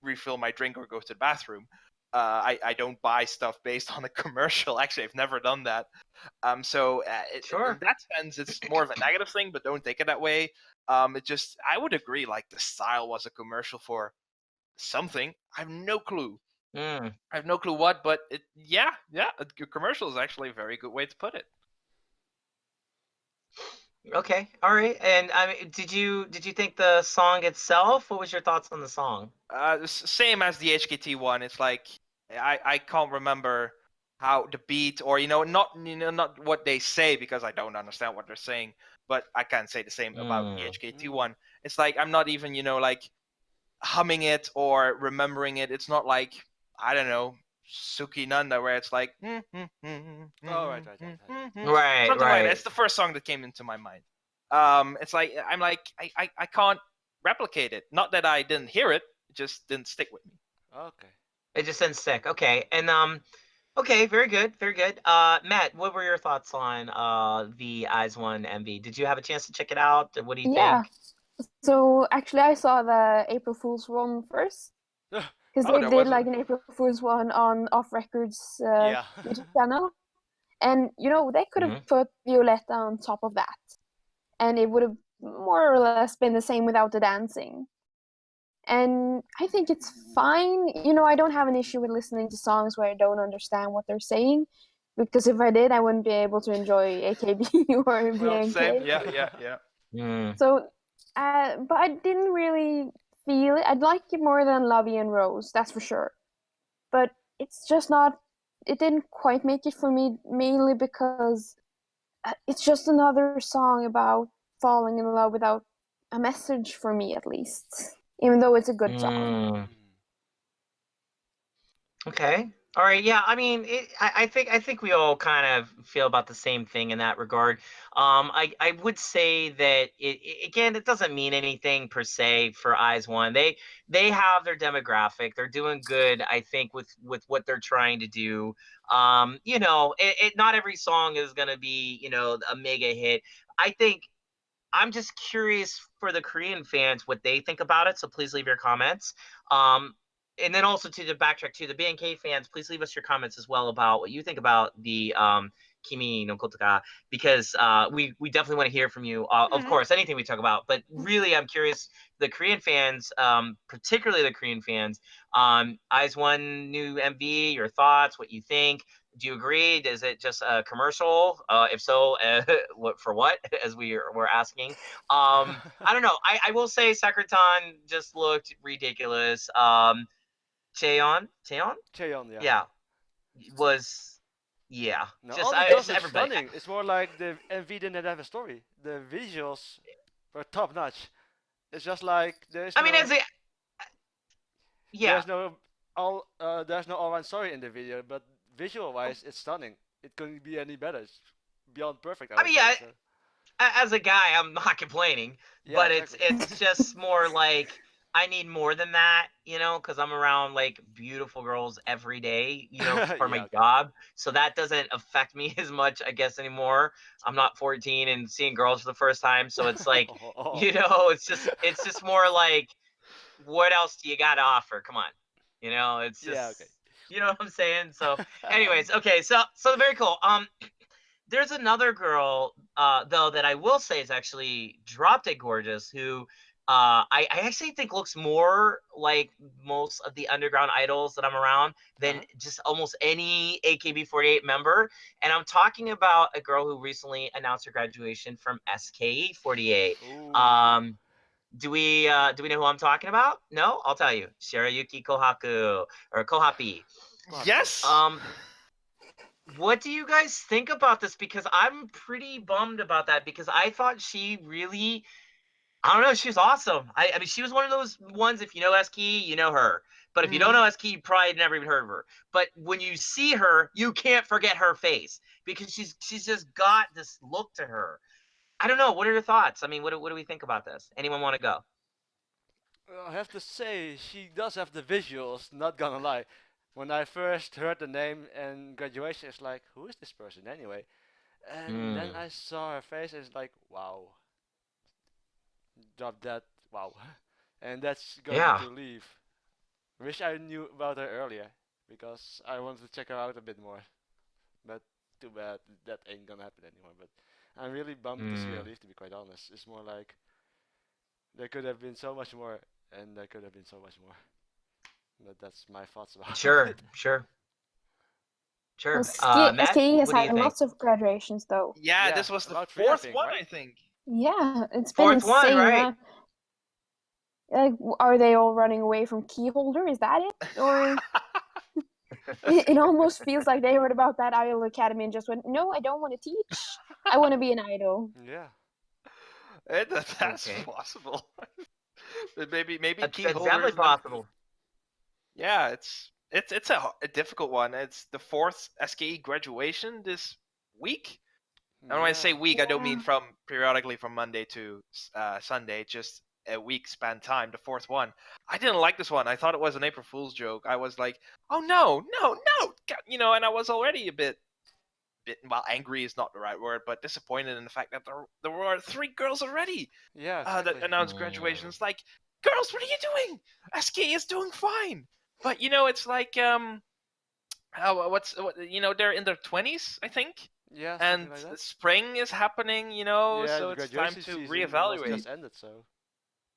refill my drink or go to the bathroom. I don't buy stuff based on a commercial. Actually, I've never done that. In that sense, it's more of a negative thing, but don't take it that way. I would agree, like, the style was a commercial for something. I have no clue. I have no clue what, but a commercial is actually a very good way to put it. Okay, all right. And I mean, did you think the song itself? What was your thoughts on the song? Same as the HKT one. It's like I can't remember how the beat, or not what they say, because I don't understand what they're saying. But I can't say the same about the HKT one. It's like I'm not even like humming it or remembering it. It's not like, I don't know, Suki Nanda, where it's like right. Something like that. It's the first song that came into my mind. It's like I can't replicate it. Not that I didn't hear it, it just didn't stick with me. Okay. It just didn't stick. Okay. And okay, very good, very good. Matt, what were your thoughts on the IZone MV? Did you have a chance to check it out? What do you think? So actually, I saw the April Fool's one first, because they did like an April Fool's one on Off Records YouTube channel, and they could have put Violeta on top of that, and it would have more or less been the same without the dancing. And I think it's fine. I don't have an issue with listening to songs where I don't understand what they're saying, because if I did, I wouldn't be able to enjoy AKB or BNK. Same. Yeah. So, but I didn't really feel it. I'd like it more than Lovey and Rose, that's for sure. But it's just not. It didn't quite make it for me, mainly because it's just another song about falling in love without a message, for me at least. Even though it's a good song. Okay. All right. Yeah. I mean, I think we all kind of feel about the same thing in that regard. I would say that it doesn't mean anything per se for IZone. They have their demographic. They're doing good, I think, with what they're trying to do. Not every song is gonna be a mega hit. I think I'm just curious for the Korean fans what they think about it. So please leave your comments. And then also to the backtrack to the BNK fans, please leave us your comments as well about what you think about the Kimi no koto ga, because we definitely want to hear from you. Of course, anything we talk about, but really, I'm curious the Korean fans, particularly the Korean fans. IZone new MV, your thoughts, what you think. Do you agree? Is it just a commercial? If so, what for what? As were asking. I don't know. I will say Sakuratan just looked ridiculous. Cheon, yeah, was No, just all the girls look everybody. stunning. It's more like the MV didn't have a story. The visuals were top notch. It's just like there's there's no all-round story in the video, but visual-wise, it's stunning. It couldn't be any better. It's beyond perfect. I would say, so. As a guy, I'm not complaining, but exactly. it's just more like I need more than that, because I'm around like beautiful girls every day, for my job. So that doesn't affect me as much, I guess, anymore. I'm not 14 and seeing girls for the first time, so it's like, it's just more like, what else do you got to offer? Come on, it's just, you know what I'm saying? So, anyways, okay, so very cool. There's another girl, though, that I will say is actually drop dead gorgeous, who I actually think looks more like most of the underground idols that I'm around than just almost any AKB48 member. And I'm talking about a girl who recently announced her graduation from SKE48. Do we know who I'm talking about? No? I'll tell you. Shirayuki Kohaku, or Kohapi. Yes! What do you guys think about this? Because I'm pretty bummed about that, because I thought she really, I don't know, she was awesome. I mean, she was one of those ones, if you know SKE, you know her. But if you don't know SKE, you probably never even heard of her. But when you see her, you can't forget her face, because she's just got this look to her. I don't know. What are your thoughts? I mean, what do we think about this? Anyone want to go? I have to say, she does have the visuals, not gonna lie. When I first heard the name and graduation, it's like, who is this person anyway? And then I saw her face, and it's like, wow. Drop that, wow. And that's going to leave. Wish I knew about her earlier, because I wanted to check her out a bit more. But too bad, that ain't gonna happen anymore. But I'm really bummed to see her leave, to be quite honest. It's more like, there could have been so much more, and there could have been so much more. But that's my thoughts about it. Sure. Well, Matt, SKE has had lots of graduations, though. Yeah, this was the fourth one, I think. Yeah, it's been insane. Fourth one, right? Like, are they all running away from key holder? Is that it? Or it almost feels like they heard about that idol academy and just went, no, I don't want to teach. I want to be an idol. Yeah. That's possible. maybe that's key holders. Definitely possible. Yeah, it's a difficult one. It's the fourth SKE graduation this week. And when I say week, I don't mean from periodically from Monday to Sunday, just a week span time, the fourth one. I didn't like this one. I thought it was an April Fool's joke. I was like, oh no, and I was already a bit, well, angry is not the right word, but disappointed in the fact that there were 3 girls already that announced graduations. Like, girls, what are you doing? SKE is doing fine. But, it's like, they're in their 20s, I think. Yeah, and like spring is happening, so it's time to reevaluate. Just ended, so.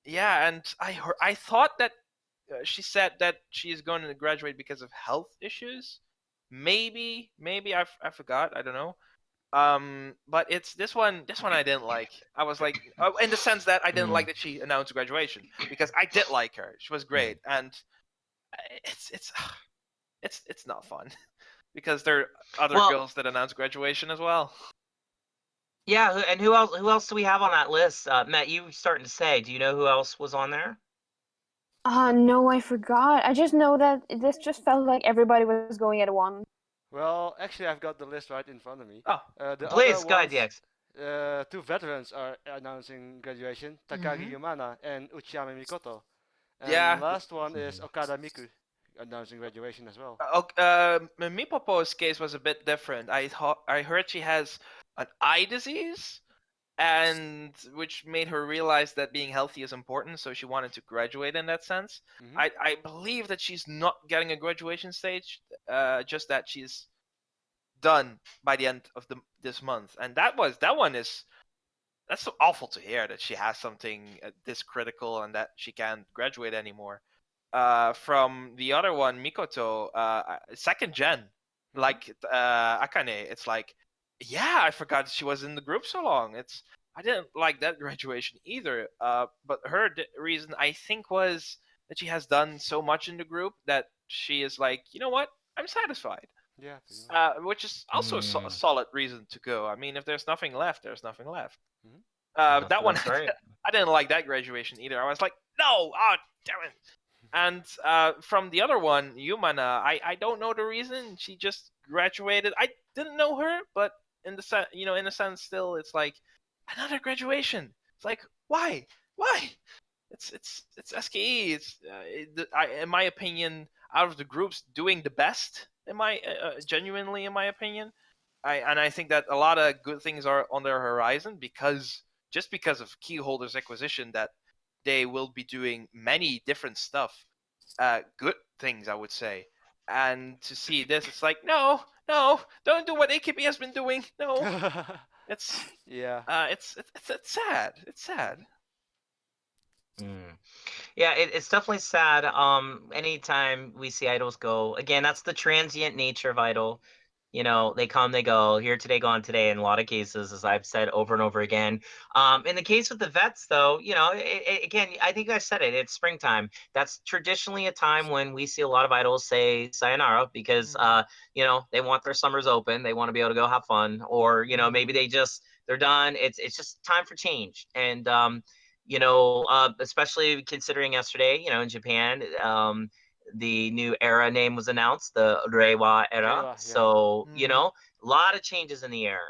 Yeah, and I thought that she said that she is going to graduate because of health issues. Maybe I forgot. I don't know. But it's this one I didn't like. I was like, in the sense that I didn't like that she announced graduation, because I did like her. She was great, and it's not fun. Because there are other girls that announce graduation as well. Yeah, and who else do we have on that list? Matt, you were starting to say, do you know who else was on there? No, I forgot. I just know that this just felt like everybody was going at one. Well, actually, I've got the list right in front of me. Oh, please, go ahead, DX. 2 veterans are announcing graduation, Takagi Yumana and Uchiyama Mikoto. And last one is Okada Miku announcing graduation as well. Mipopo's case was a bit different. I heard she has an eye disease, and which made her realize that being healthy is important, so she wanted to graduate in that sense. I believe that she's not getting a graduation stage, just that she's done by the end of this month, and that's so awful to hear, that she has something this critical and that she can't graduate anymore. From the other one, Mikoto, second gen, like Akane, it's like, yeah, I forgot she was in the group so long. I didn't like that graduation either. But her reason, I think, was that she has done so much in the group that she is like, you know what, I'm satisfied. Yeah. Which is also a solid reason to go. I mean, if there's nothing left, there's nothing left. That one, right. I didn't like that graduation either. I was like, no, oh, damn it. And from the other one, Yumana, I don't know the reason. She just graduated. I didn't know her, but in a sense, still, it's like another graduation. It's like, why? It's SKE. In my opinion, out of the groups, doing the best. Genuinely, in my opinion, I think that a lot of good things are on their horizon because of Keyholder's acquisition, that they will be doing many different stuff, good things, I would say. And to see this, it's like, no, don't do what AKB has been doing. No, it's sad. It's sad. Yeah, it's definitely sad. Anytime we see idols go, again, that's the transient nature of idol. They come, they go, here today, gone today, in a lot of cases, as I've said over and over again. In the case with the vets, though, again, I think I said it, it's springtime. That's traditionally a time when we see a lot of idols say sayonara because, they want their summers open. They want to be able to go have fun, or, maybe they're done. It's just time for change. And, especially considering yesterday, in Japan, the new era name was announced, the Reiwa era. Yeah. So, a lot of changes in the air.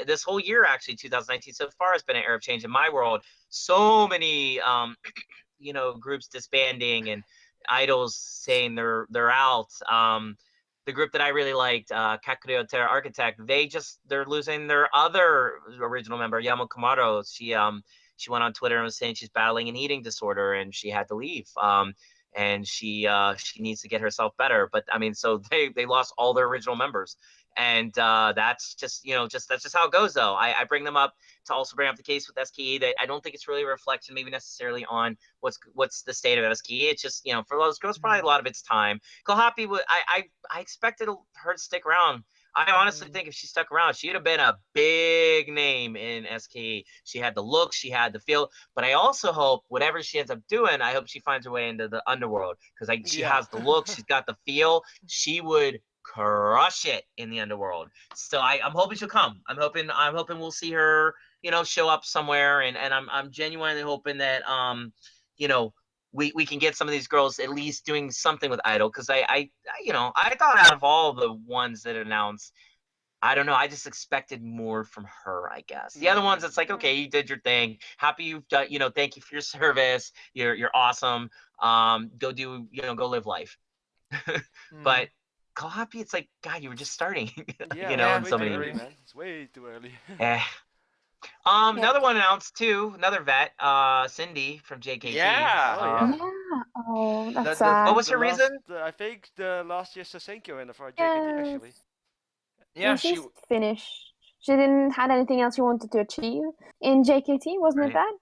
This whole year, actually, 2019 so far has been an era of change in my world. So many, groups disbanding and idols saying they're out. The group that I really liked, Kakuryotera Architect, they're losing their other original member, Yamo Kamaro. She went on Twitter and was saying she's battling an eating disorder and she had to leave. And she needs to get herself better. But I mean, so they lost all their original members, and that's just that's just how it goes. Though I bring them up to also bring up the case with SKE, that I don't think it's really a reflection, maybe necessarily on what's the state of SKE. It's just for those girls, probably a lot of it's time. Kohapi, I expected her to stick around. I honestly think if she stuck around, she'd have been a big name in SKE. She had the look, she had the feel, but I also hope whatever she ends up doing, I hope she finds her way into the underworld, because she has the look, she's got the feel. She would crush it in the underworld. So I'm hoping she'll come. I'm hoping we'll see her, show up somewhere, and I'm genuinely hoping that we can get some of these girls at least doing something with Idol, because I thought out of all the ones that announced, I don't know, I just expected more from her, I guess. The other ones, it's like, okay, you did your thing. Happy you've done, thank you for your service. You're awesome. Go live life. But Call Happy, it's like, God, you were just starting. Yeah, in so many early, man. It's way too early. Another one announced too, another vet, Cindy from JKT. Yeah. Oh, that's sad. What was her reason? I think the last year's Sasenkyo in for JKT, actually. Yeah, she's finished. She didn't had anything else she wanted to achieve in JKT, wasn't it that?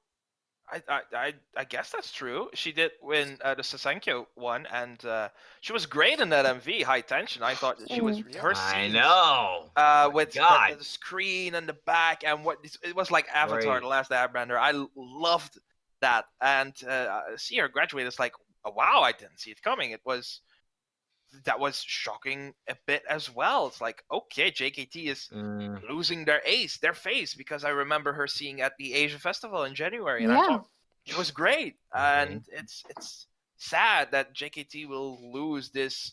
I guess that's true. She did win the Sasenkyo one, and she was great in that MV, High Tension. I thought that she was her scenes. I know. With the screen and the back, and it was like Avatar: The Last Airbender. I loved that, and see her graduate. It's like, wow, I didn't see it coming. That was shocking a bit as well. It's like, okay, JKT is losing their face, because I remember her seeing at the Asia Festival in January, and I thought it was great. And it's sad that JKT will lose this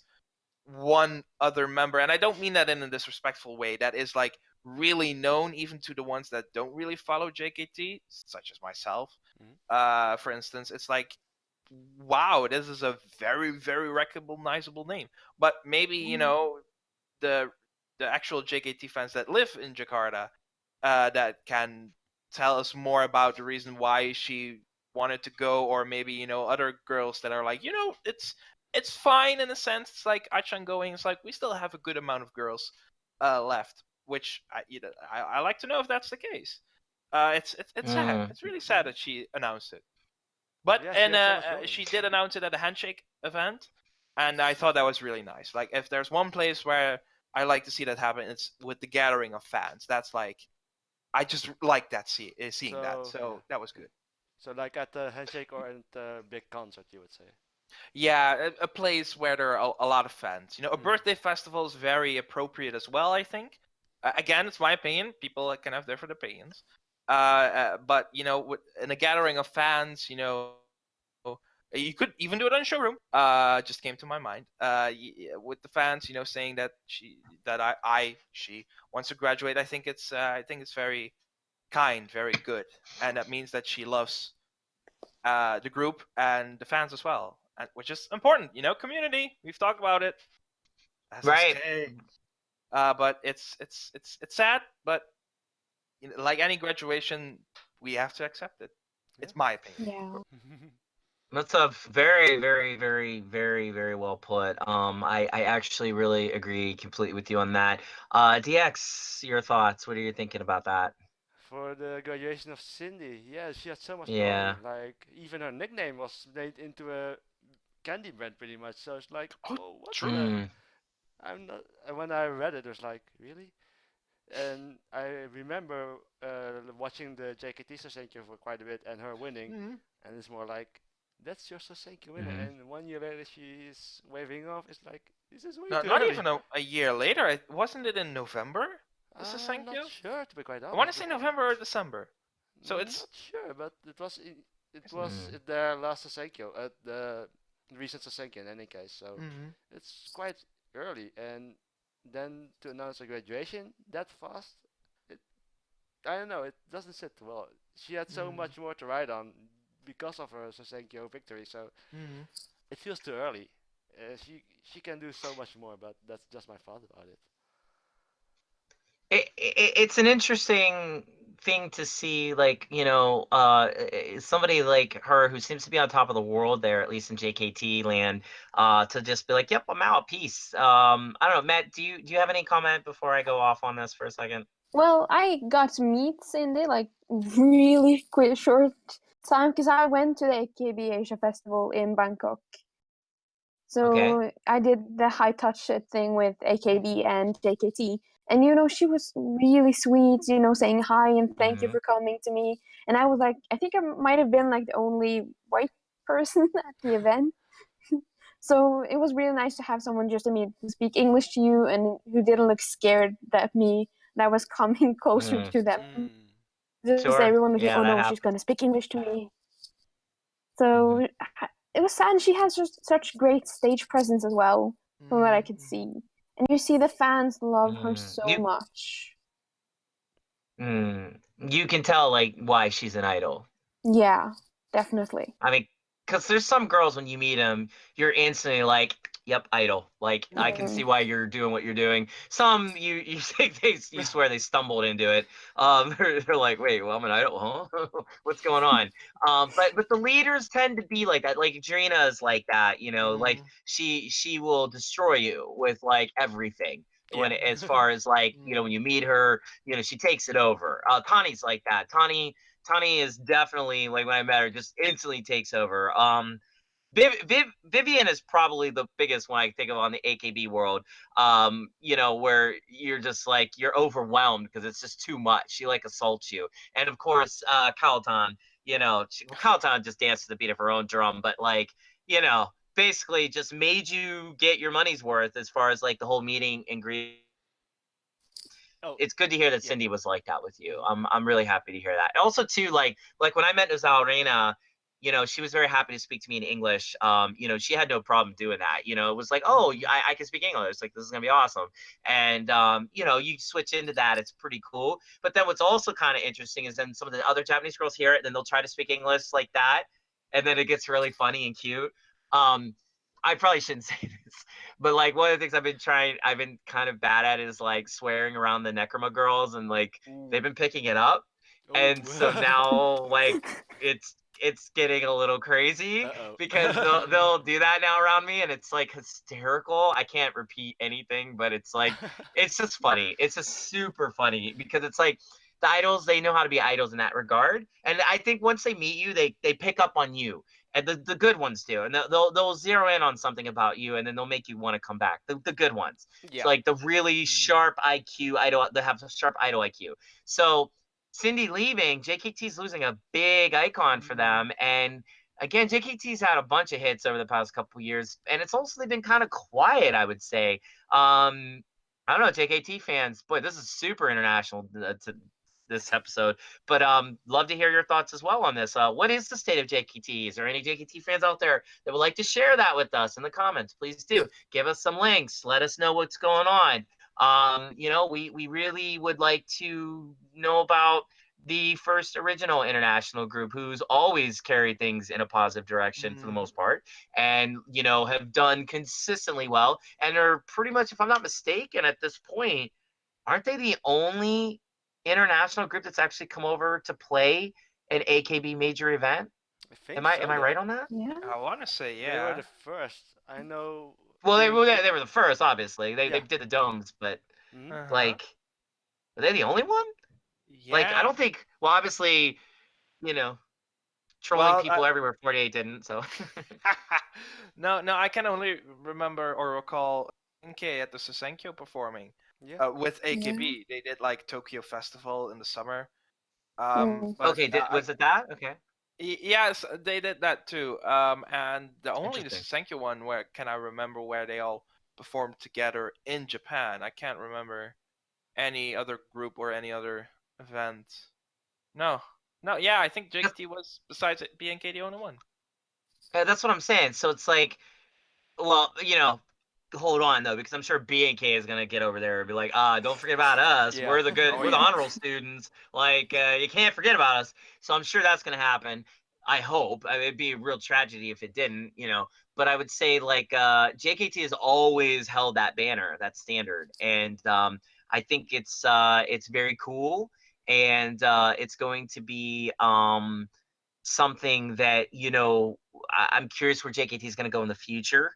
one other member, and I don't mean that in a disrespectful way. That is like really known even to the ones that don't really follow JKT, such as myself. For instance, it's like, wow, this is a very, very recognizable name. But maybe the actual JKT fans that live in Jakarta that can tell us more about the reason why she wanted to go, or maybe other girls that are like, it's fine in a sense. It's like Achan going. It's like we still have a good amount of girls left, which I like to know if that's the case. It's sad. It's really sad that she announced it. But she did announce it at a handshake event, and I thought that was really nice. Like, if there's one place where I like to see that happen, it's with the gathering of fans. That's like, I just like that seeing that. So that was good. So like at the handshake or at the big concert, you would say? Yeah, a place where there are a lot of fans. A birthday festival is very appropriate as well, I think. Again, it's my opinion. People can have different opinions. But in a gathering of fans, you could even do it on showroom. Just came to my mind. With the fans, saying that she wants to graduate. I think it's very kind, very good, and that means that she loves the group and the fans as well, which is important. Community. We've talked about it. Right. But it's sad, but like any graduation, we have to accept it. It's my opinion. Yeah. That's a very, very, very, very, very well put. I actually really agree completely with you on that. DX, your thoughts? What are you thinking about that? For the graduation of Cindy, yeah, she had so much Yeah. going. Like, even her nickname was made into a candy brand pretty much. So it's like, oh, what the? I'm not. When I read it, it was like, really? And I remember watching the JKT Sosenkyo for quite a bit and her winning, and it's more like, that's your Sosenkyo winner, and 1 year later she's waving off. It's like, this is way too not early. Even a year later. Wasn't it in November? I'm not sure, to be quite honest. I want to say November or December. So it's not sure, but it was their last Sosenkyo at the recent Sosenkyo in any case. So it's quite early, and then to announce a graduation that fast, I don't know, it doesn't sit well. She had so much more to ride on because of her Sosenkyo victory, so it feels too early. She can do so much more, but that's just my thought about it. It's an interesting thing to see, like, somebody like her who seems to be on top of the world there, at least in JKT land, to just be like, yep, I'm out, peace. I don't know, Matt, do you have any comment before I go off on this for a second? Well, I got to meet Cindy like really quick, short time, because I went to the AKB Asia Festival in Bangkok. So I did the high touch thing with AKB and JKT. And, she was really sweet, saying hi and thank you for coming to me. And I was like, I think I might have been like the only white person at the event. So it was really nice to have someone just, to speak English to you and who didn't look scared that I was coming closer to them. Just everyone was like, oh no, she's going to speak English to me. So it was sad. She has just such great stage presence as well, from what I could see. And you see the fans love her so much. You can tell, like, why she's an idol. Yeah, definitely. I mean, because there's some girls, when you meet them, you're instantly like, yep, idol. Like, I can see why you're doing what you're doing. Some, you swear they stumbled into it. They're like, wait, well, I'm an idol, huh? What's going on? But the leaders tend to be like that. Like, Jerrina is like that, like, she will destroy you with, like, everything. As far as, like, when you meet her, she takes it over. Tani's like that. Tani is definitely, like, when I met her, just instantly takes over. Vivian is probably the biggest one I think of on the AKB world. Where you're just like, you're overwhelmed because it's just too much. She, like, assaults you. And of course, Kaotan, Kaotan just dances to the beat of her own drum, but, like, basically just made you get your money's worth as far as, like, the whole meeting and greet. It's good to hear that Cindy was like that with you. I'm really happy to hear that. And also too, like when I met Nozel Reina, she was very happy to speak to me in English. She had no problem doing that. It was like, oh, I can speak English. Like, this is gonna be awesome. And you switch into that, it's pretty cool. But then what's also kind of interesting is then some of the other Japanese girls hear it, and then they'll try to speak English like that, and then it gets really funny and cute. I probably shouldn't say this, but, like, one of the things I've been kind of bad at is, like, swearing around the Necroma girls, and, like, they've been picking it up. And so now, like, it's getting a little crazy because they'll do that now around me, and it's like hysterical. I can't repeat anything, but it's like it's just funny. It's just super funny because it's like the idols, they know how to be idols in that regard, and I think once they meet you, they pick up on you. And the good ones do, and they'll zero in on something about you, and then they'll make you want to come back. The good ones, so like the really sharp IQ idol, they have sharp idol IQ. So Cindy leaving, JKT's losing a big icon for them. And again, JKT's had a bunch of hits over the past couple years, and it's also been kind of quiet, I would say. I don't know, JKT fans, boy, this is super international to this episode, but love to hear your thoughts as well on this. What is the state of JKT? Is there any JKT fans out there that would like to share that with us in the comments? Please do. Give us some links. Let us know what's going on. You know, we really would like to know about the first original international group who's always carried things in a positive direction for the most part, and you know, have done consistently well, and are pretty much, if I'm not mistaken, at this point, aren't they the only international group that's actually come over to play an AKB major event? I think am I right on that? Yeah. I want to say They were the first. I know. Well, they were the first, obviously. They did the domes, but like, are they the only one? Yeah. Like, I don't think. Well, obviously, you know, trolling people everywhere. 48 didn't. So. No, I can only remember or recall NK at the Susenkyo performing. With AKB, they did like Tokyo Festival in the summer. Okay, was it that? Okay. Yes, they did that too. And the Susenkyo one where can I remember where they all performed together in Japan. I can't remember any other group or any other event. No. Yeah, I think JKT was, besides BNK, the only one. Yeah, that's what I'm saying. So it's like, well, you know, hold on though, because I'm sure BNK is gonna get over there and be like, don't forget about us. We're the good, we're the honorable students. Like, you can't forget about us. So I'm sure that's gonna happen. I hope. I mean, it'd be a real tragedy if it didn't, you know. But I would say like JKT has always held that banner, that standard, and I think it's very cool, and it's going to be something that, you know, I'm curious where JKT is going to go in the future.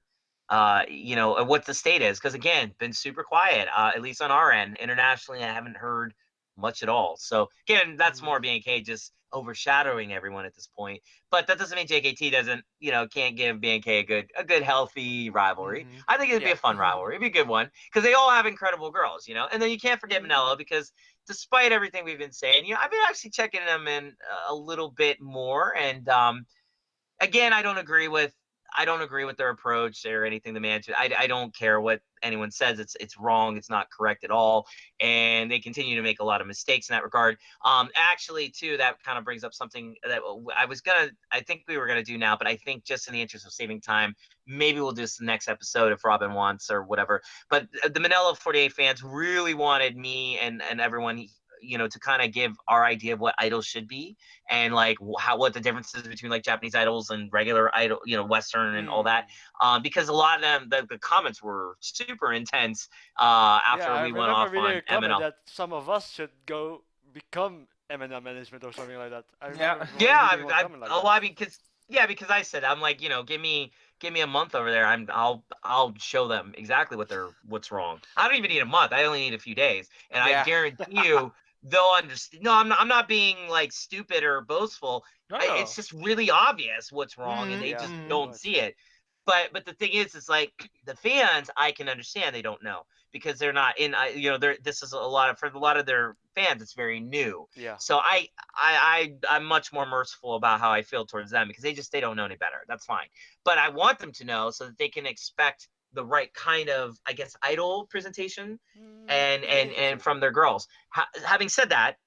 You know, what the state is, because again, been super quiet, at least on our end. Internationally, I haven't heard much at all. So again, that's more BNK just overshadowing everyone at this point. But that doesn't mean JKT doesn't, you know, can't give BNK a good healthy rivalry. I think it'd be a fun rivalry. It'd be a good one because they all have incredible girls, you know. And then you can't forget Manila, because despite everything we've been saying, you know, I've been actually checking them in a little bit more. And again, I don't agree with their approach or anything. The management, I don't care what anyone says. It's wrong. It's not correct at all, and they continue to make a lot of mistakes in that regard. Actually, too, that kind of brings up something that I think we were gonna do now, but I think just in the interest of saving time, maybe we'll do this the next episode if Robin wants or whatever. But the Manila 48 fans really wanted me and everyone, you know, to kind of give our idea of what idols should be, and like what the differences between like Japanese idols and regular idol, you know, Western and all that. Because a lot of them, the comments were super intense after we went off on MNL. That some of us should go become MNL management or something like that. I mean, because I said, I'm like, you know, give me a month over there. I'll show them exactly what's wrong. I don't even need a month. I only need a few days, and I guarantee you they'll understand. No, I'm not being like stupid or boastful. It's just really obvious what's wrong, and they just don't see it. But the thing is like the fans, I can understand they don't know because they're not in. You know, this is for a lot of their fans, it's very new. Yeah. So I'm much more merciful about how I feel towards them because they don't know any better. That's fine. But I want them to know so that they can expect the right kind of, I guess, idol presentation and from their girls. Having said that,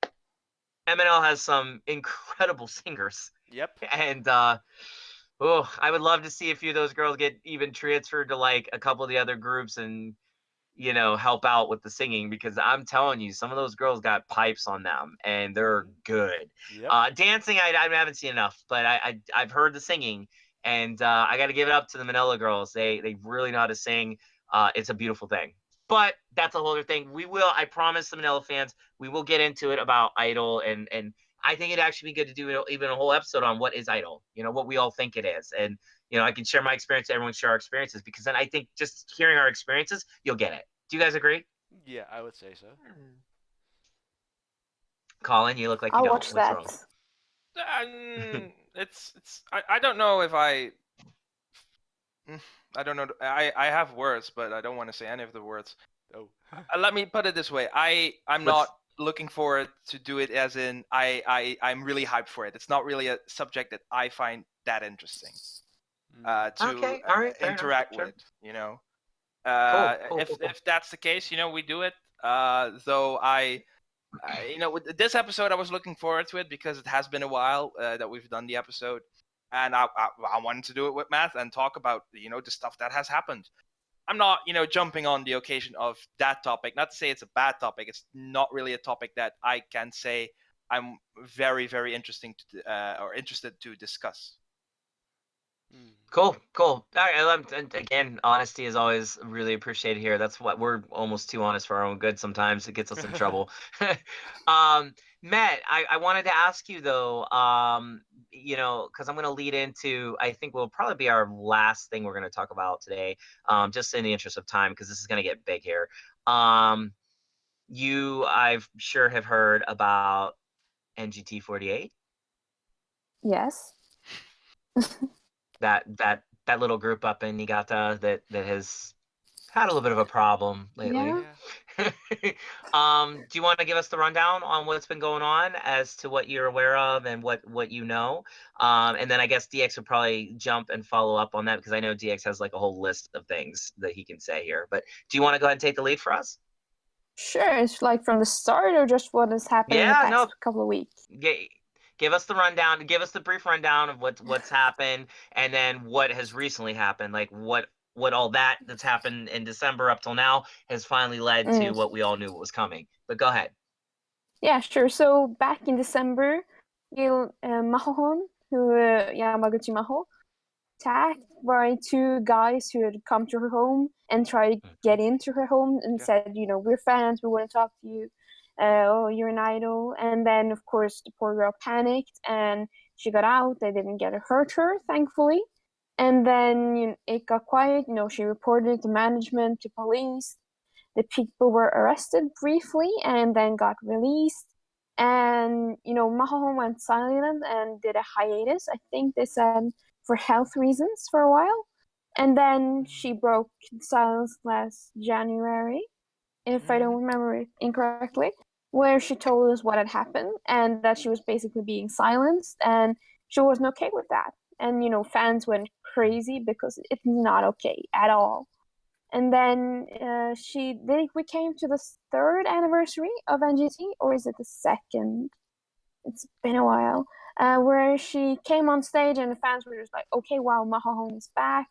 MNL has some incredible singers. Yep. And I would love to see a few of those girls get even transferred to like a couple of the other groups and, you know, help out with the singing, because I'm telling you, some of those girls got pipes on them and they're good. Yep. Dancing, I haven't seen enough, but I've heard the singing, and I got to give it up to the Manila girls. They really know how to sing. It's a beautiful thing. But that's a whole other thing. I promise the Manila fans, we will get into it about Idol and I think it'd actually be good to do even a whole episode on what is idol, what we all think it is. And, I can share my experience, everyone share our experiences, because then I think just hearing our experiences, you'll get it. Do you guys agree? Yeah, I would say so. Colin, you look like you I'll don't. watch What's that. wrong? I don't know if I don't know. I have words, but I don't want to say any of the words. Oh. Let me put it this way. I'm not looking forward to do it as in I'm really hyped for it. It's not really a subject that I find that interesting to interact with, Cool. If that's the case, we do it. Though with this episode, I was looking forward to it because it has been a while that we've done the episode, and I wanted to do it with Matt and talk about the stuff that has happened. I'm not jumping on the occasion of that topic. Not to say it's a bad topic. It's not really a topic that I can say I'm very, very interested to discuss. Cool. All right, and again, honesty is always really appreciated here. That's what we're almost too honest for our own good sometimes. It gets us in trouble. Matt, I wanted to ask you though, because I'm going to lead into, I think will probably be our last thing we're going to talk about today, just in the interest of time, because this is going to get big here. You, I've sure have heard about NGT48. Yes. that little group up in Niigata that has had a little bit of a problem lately. Yeah. Do you want to give us the rundown on what's been going on as to what you're aware of and what you know? And then I guess DX would probably jump and follow up on that, because I know DX has like a whole list of things that he can say here. But do you want to go ahead and take the lead for us? Sure. It's like from the start, or just what has happened in the past couple of weeks? Give us the rundown. Give us the brief rundown of what's happened, and then what has recently happened. Like what all that's happened in December up till now has finally led to what we all knew was coming. But go ahead. Yeah, sure. So back in December, Mahohon, Yamaguchi Maho, attacked by two guys who had come to her home and tried to get into her home and said, we're fans, we want to talk to you. Oh, you're an idol. And then, of course, the poor girl panicked and she got out. They didn't get to hurt her, thankfully. And then it got quiet. She reported to management, to police. The people were arrested briefly and then got released. And, Mahohon went silent and did a hiatus. I think they said for health reasons for a while. And then she broke silence last January, if I don't remember it incorrectly, where she told us what had happened and that she was basically being silenced, and she wasn't okay with that. And, fans went crazy because it's not okay at all. And then we came to the 3rd anniversary of NGT, or is it the 2nd? It's been a while. Where she came on stage and the fans were just like, okay, wow, Mahohon is back.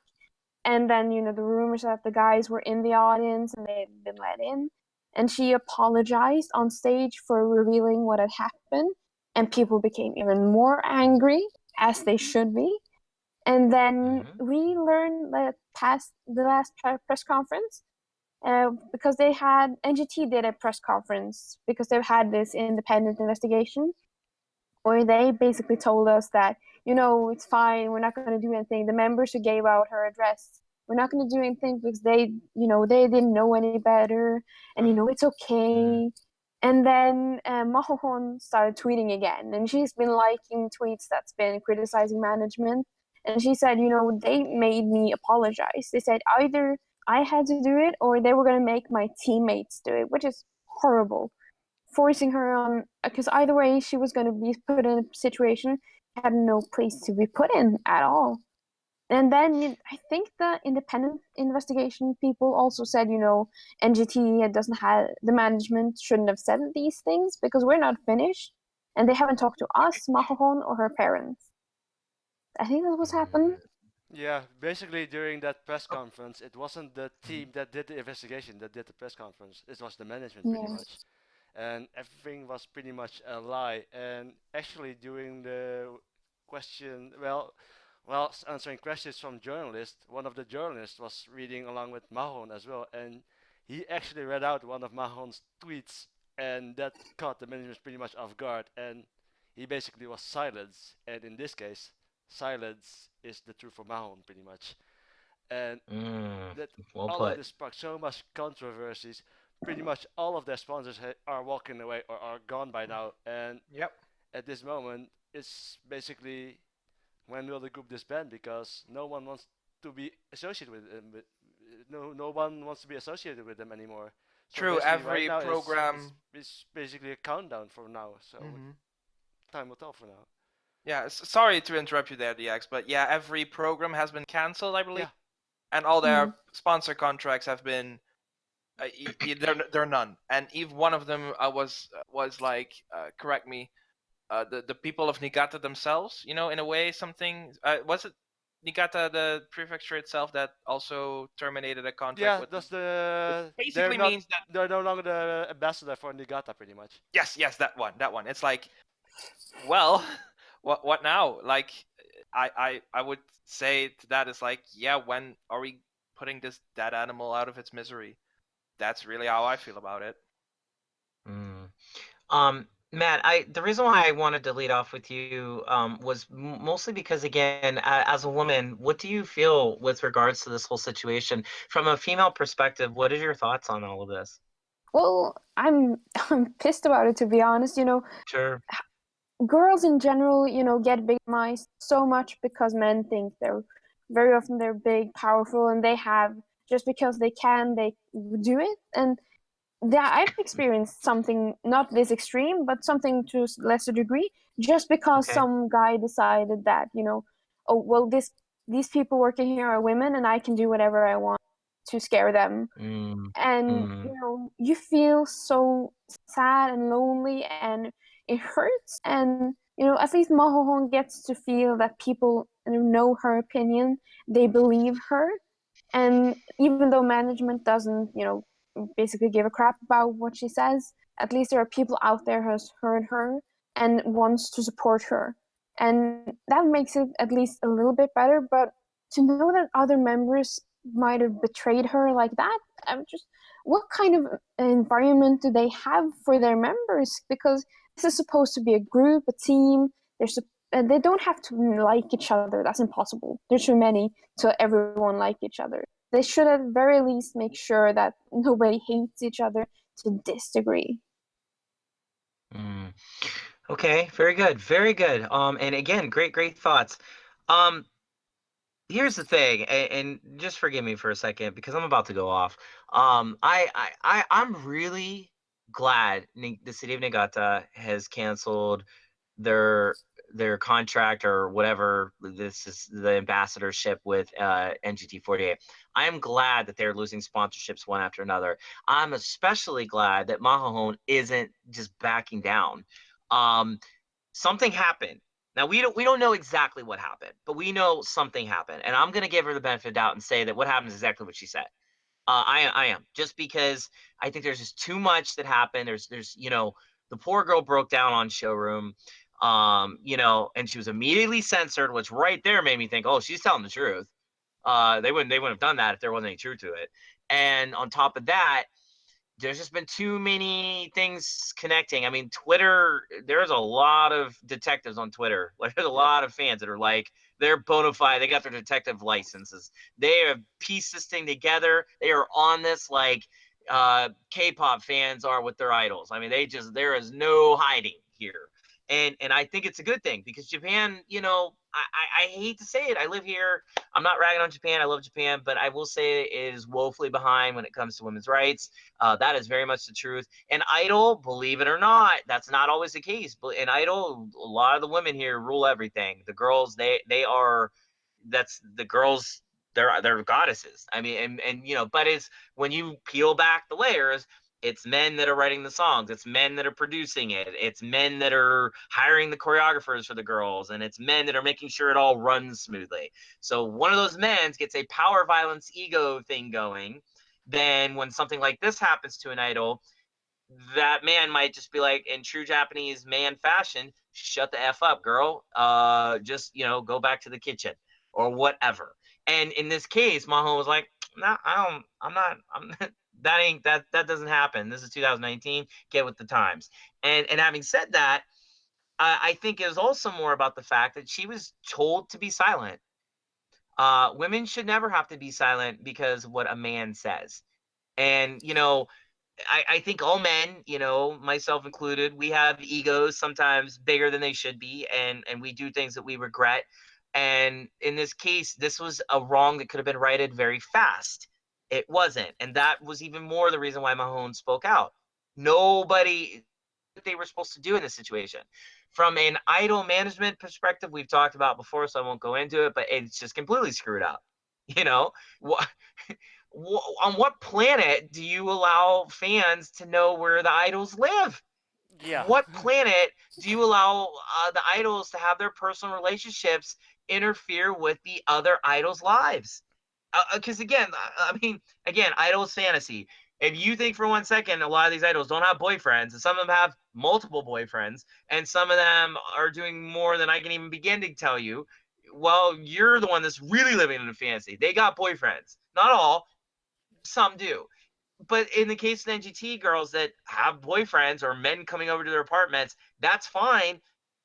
And then, the rumors that the guys were in the audience and they had been let in. And she apologized on stage for revealing what had happened. And people became even more angry, as they should be. And then we learned that past the last press conference, because NGT did a press conference because they've had this independent investigation where they basically told us that, it's fine, we're not going to do anything. The members who gave out her address, we're not going to do anything because they didn't know any better, and, it's okay. And then Mahohon started tweeting again, and she's been liking tweets that's been criticizing management. And she said, they made me apologize. They said either I had to do it or they were going to make my teammates do it, which is horrible. Forcing her on, because either way she was going to be put in a situation she had no place to be put in at all. And then I think the independent investigation people also said, NGT doesn't have, the management shouldn't have said these things because we're not finished and they haven't talked to us, Mahohon, or her parents. I think that's what's happened. Yeah, basically during that press conference, it wasn't the team that did the investigation that did the press conference. It was the management pretty much. And everything was pretty much a lie. And actually during the question, well, answering questions from journalists, one of the journalists was reading along with Mahon as well, and he actually read out one of Mahon's tweets, and that caught the management pretty much off guard, and he basically was silenced, and in this case, silence is the truth for Mahohon pretty much, and that well all of put. this sparked so much controversies. Pretty much all of their sponsors are walking away or are gone by now, and Yep. at this moment, it's basically when will the group disband because no one wants to be associated with them. No one wants to be associated with them anymore. So True. basically, right Every now program. it's basically a countdown for now. So Mhm. time will tell for now. Yeah. Sorry to interrupt you there, DX, but yeah, every program has been cancelled, I believe, Yeah. and all their sponsor contracts have been. They're none, and even one of them was like, correct me, the people of Niigata themselves, in a way, something, was it Niigata, the prefecture itself, that also terminated a contract Yeah, with that's them? the. Which basically means that They're no longer the ambassador for Niigata, pretty much. yes, that one. It's like, well, what now? Like, I would say to that is like, yeah, when are we putting this dead animal out of its misery? That's really how I feel about it. Matt, the reason why I wanted to lead off with you was mostly because, again, as a woman, what do you feel with regards to this whole situation from a female perspective? What are your thoughts on all of this? Well, I'm pissed about it, to be honest. Sure. Girls in general, get victimized so much because men think they're big, powerful, and they have, just because they can, they do it. And yeah, I've experienced something not this extreme, but something to a lesser degree, just because some guy decided that, oh well, these people working here are women, and I can do whatever I want to scare them. And you feel so sad and lonely, and it hurts. And at least Mahohon gets to feel that people know her opinion, they believe her, and even though management doesn't basically give a crap about what she says, at least there are people out there who has heard her and wants to support her, and that makes it at least a little bit better. But to know that other members might have betrayed her like that, I'm just, what kind of environment do they have for their members? Because this is supposed to be a group, a team. They don't have to like each other. That's impossible. There's too many to everyone like each other. They should at the very least make sure that nobody hates each other to this degree. Okay, very good, very good. And again, great thoughts. Here's the thing, and just forgive me for a second because I'm about to go off. I'm really glad the city of Niigata has canceled their contract or whatever this is, the ambassadorship with NGT48. I am glad that they're losing sponsorships one after another. I'm especially glad that Mahohon isn't just backing down. Something happened. Now we don't know exactly what happened, but we know something happened, and I'm gonna give her the benefit of the doubt and say that what happened is exactly what she said. I am, just because I think there's just too much that happened. There's the poor girl broke down on showroom, and she was immediately censored, which right there made me think, oh, she's telling the truth. They wouldn't have done that if there wasn't any truth to it. And on top of that, there's just been too many things connecting. I mean, Twitter, there's a lot of detectives on Twitter. Like, there's a lot of fans that are like, they're bona fide. They got their detective licenses. They have pieced this thing together. They are on this like K-pop fans are with their idols. I mean, there is no hiding here. And I think it's a good thing because Japan, I hate to say it. I live here. I'm not ragging on Japan. I love Japan, but I will say it is woefully behind when it comes to women's rights. That is very much the truth. And Idol, believe it or not, that's not always the case. But in Idol, a lot of the women here rule everything. The girls, they are, that's the girls. They're goddesses. I mean, and but it's when you peel back the layers, it's men that are writing the songs. It's men that are producing it. It's men that are hiring the choreographers for the girls. And it's men that are making sure it all runs smoothly. So one of those men gets a power violence ego thing going. Then when something like this happens to an idol, that man might just be like, in true Japanese man fashion, shut the F up, girl. Just, go back to the kitchen or whatever. And in this case, Mahohon was like, no, I'm not, that doesn't happen. This is 2019. Get with the times. And having said that, I think it was also more about the fact that she was told to be silent. Women should never have to be silent because of what a man says. And, you know, I think all men, you know, myself included, we have egos sometimes bigger than they should be, and we do things that we regret. And in this case, this was a wrong that could have been righted very fast. It wasn't, and that was even more the reason why Mahohon spoke out. Nobody they were supposed to do in this situation. From an idol management perspective, we've talked about before, so I won't go into it, but it's just completely screwed up. You know, what on what planet do you allow fans to know where the idols live? Yeah. What planet do you allow the idols to have their personal relationships interfere with the other idols' lives? Because again, I mean, again, idols fantasy. If you think for 1 second, a lot of these idols don't have boyfriends, and some of them have multiple boyfriends, and some of them are doing more than I can even begin to tell you, well, you're the one that's really living in a fantasy. They got boyfriends. Not all, some do. But in the case of NGT girls that have boyfriends or men coming over to their apartments, that's fine.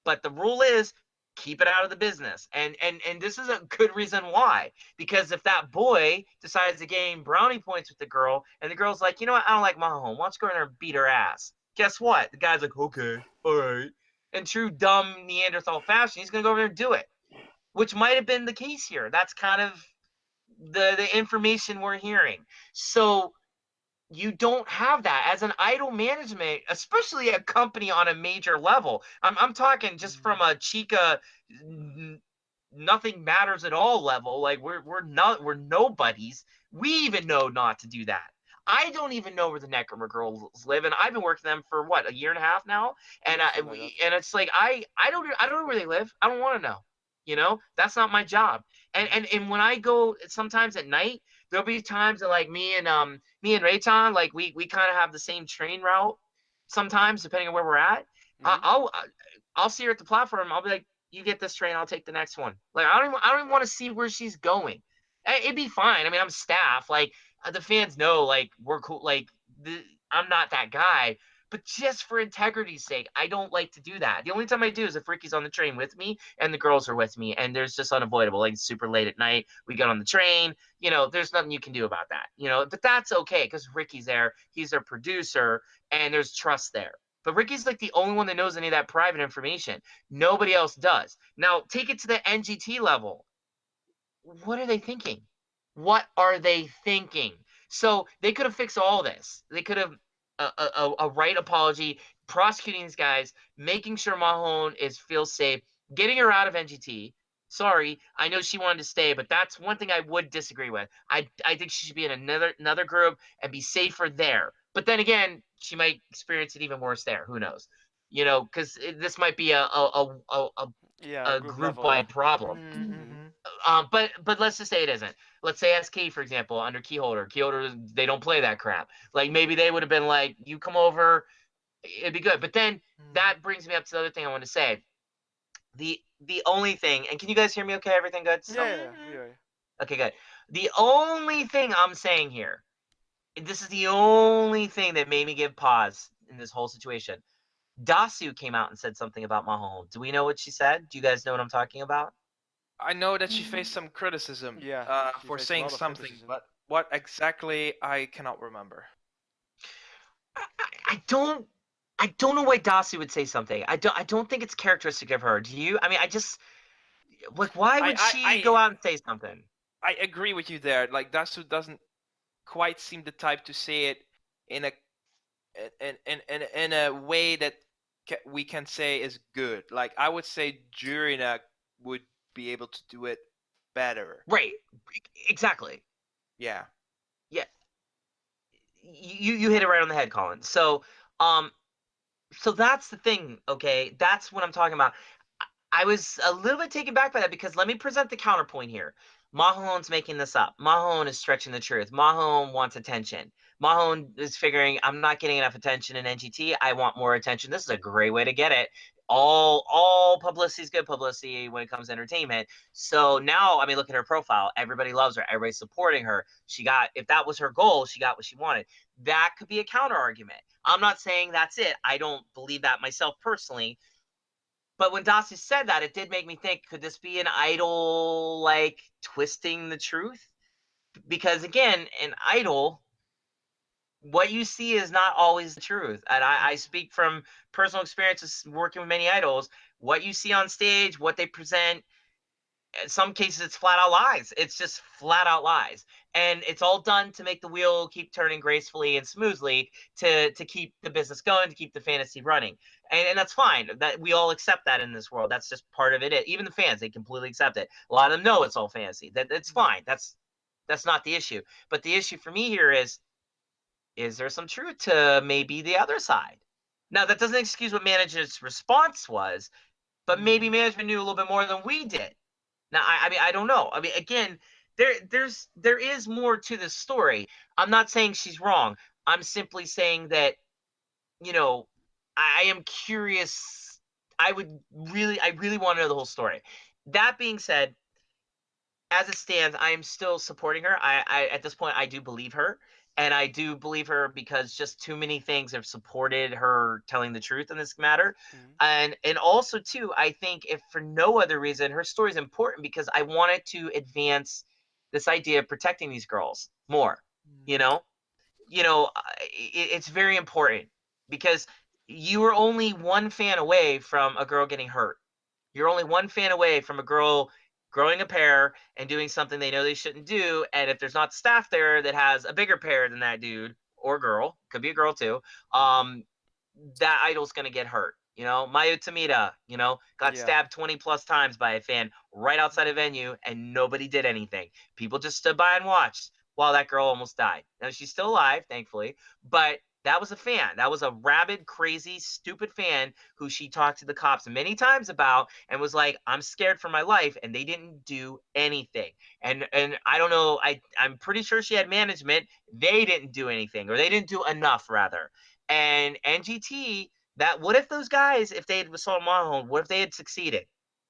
But the rule is keep it out of the business. And this is a good reason why. Because if that boy decides to gain brownie points with the girl, and the girl's like, you know what, I don't like Mahone. Why don't you go in there and beat her ass? Guess what? The guy's like, okay, all right. In true dumb Neanderthal fashion, he's gonna go over there and do it. Which might have been the case here. That's kind of the information we're hearing. So you don't have that as an idol management, especially a company on a major level. I'm talking just from a Chica nothing matters at all level. Like we're nobodies. We even know not to do that. I don't even know where the Necromer girls live, and I've been working them for what, a year and a half now, and and it's like I don't know where they live. I don't want to know. You know, that's not my job. And when I go sometimes at night, there'll be times that like me and Rayton, like we kind of have the same train route sometimes depending on where we're at. I'll see her at the platform. I'll be like, you get this train, I'll take the next one. Like I don't even want to see where she's going. It'd be fine. I mean, I'm staff. Like the fans know, like we're cool. Like I'm not that guy. But just for integrity's sake, I don't like to do that. The only time I do is if Ricky's on the train with me and the girls are with me, and there's just unavoidable. Like it's super late at night, we get on the train. You know, there's nothing you can do about that. You know, but that's okay because Ricky's there. He's their producer, and there's trust there. But Ricky's like the only one that knows any of that private information. Nobody else does. Now, take it to the NGT level. What are they thinking? What are they thinking? So they could have fixed all this. They could have a right apology, prosecuting these guys, making sure Mahone feels safe, getting her out of NGT. Sorry, I know she wanted to stay, but that's one thing I would disagree with. I think she should be in another group and be safer there. But then again, she might experience it even worse there. Who knows? You know, because this might be a group-wide problem. But let's just say it isn't. Let's say SK, for example, under Keyholder. Keyholder, they don't play that crap. Like maybe they would have been like, you come over, it'd be good. But then that brings me up to the other thing I want to say. The only thing, and can you guys hear me okay? Everything good? Yeah. Okay, good. The only thing I'm saying here, this is the only thing that made me give pause in this whole situation. Dasu came out and said something about Mahone. Do we know what she said? Do you guys know what I'm talking about? I know that she faced some criticism for saying something, but what exactly, I cannot remember. I don't know why Dasu would say something. I don't think it's characteristic of her. Do you? I mean, I just like, why would she go out and say something? I agree with you there. Like Dasu doesn't quite seem the type to say it in a way that we can say is good. Like I would say Jurina would be able to do it better. Right. Exactly. Yeah. You hit it right on the head, Colin. So that's the thing, okay? That's what I'm talking about. I was a little bit taken back by that because let me present the counterpoint here. Mahone's making this up. Mahone is stretching the truth. Mahone wants attention. Mahone is figuring, I'm not getting enough attention in NGT. I want more attention. This is a great way to get it. All publicity is good publicity when it comes to entertainment. So now, I mean, look at her profile. Everybody loves her. Everybody's supporting her. If that was her goal, she got what she wanted. That could be a counter argument. I'm not saying that's it. I don't believe that myself personally. But when Dasi said that, it did make me think, could this be an idol, like, twisting the truth? Because, again, an idol, what you see is not always the truth. And I speak from personal experiences working with many idols. What you see on stage, what they present, in some cases it's flat out lies. It's just flat out lies, and it's all done to make the wheel keep turning gracefully and smoothly to keep the business going, to keep the fantasy running. And that's fine. That we all accept that in this world. That's just part of it. Even the fans, they completely accept it. A lot of them know it's all fantasy. That's fine. That's not the issue. But the issue for me here is there some truth to maybe the other side? Now, that doesn't excuse what management's response was, but maybe management knew a little bit more than we did. Now, I mean, I don't know. I mean, again, there is more to this story. I'm not saying she's wrong. I'm simply saying that, you know, I am curious. I really want to know the whole story. That being said, as it stands, I am still supporting her. I at this point, I do believe her. And I do believe her because just too many things have supported her telling the truth in this matter. And also, too, I think if for no other reason, her story is important because I wanted to advance this idea of protecting these girls more. You know, it's very important because you are only one fan away from a girl getting hurt. You're only one fan away from a girl growing a pair and doing something they know they shouldn't do. And if there's not staff there that has a bigger pair than that dude or girl, could be a girl too, that idol's going to get hurt. You know, Mayu Tamita, got stabbed 20 plus times by a fan right outside a venue and nobody did anything. People just stood by and watched while that girl almost died. Now, she's still alive, thankfully, but that was a fan. That was a rabid, crazy, stupid fan who she talked to the cops many times about and was like, I'm scared for my life. And they didn't do anything. And I don't know. I'm pretty sure she had management. They didn't do anything, or they didn't do enough, rather. And NGT, what if those guys, if they had sold Mahon, what if they had succeeded?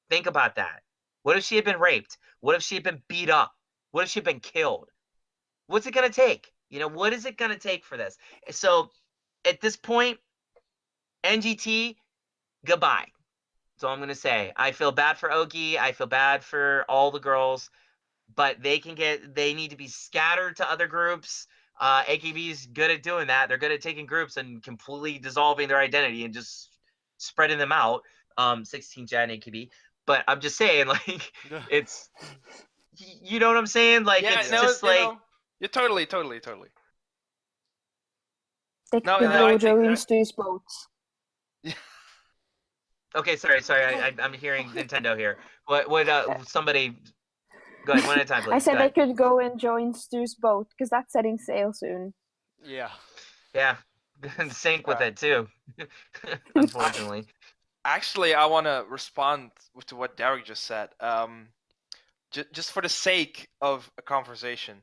Think about that. What if she had been raped? What if she had been beat up? What if she had been killed? What's it going to take? What is it going to take for this? So at this point, NGT, goodbye. That's all I'm going to say. I feel bad for Ogi. I feel bad for all the girls, but they need to be scattered to other groups. AKB's good at doing that. They're good at taking groups and completely dissolving their identity and just spreading them out. 16 Jan AKB. But I'm just saying, like, it's, you know what I'm saying? Like, it's just like, you're totally. Stick the dojo in Stu's boats. Okay, sorry. I'm hearing Nintendo here. What? Somebody, go ahead, one at a time, please. I said they could go and join Stu's boat because that's setting sail soon. Yeah. Yeah, sync with it too. Unfortunately. Actually, I want to respond to what Derek just said. Just for the sake of a conversation.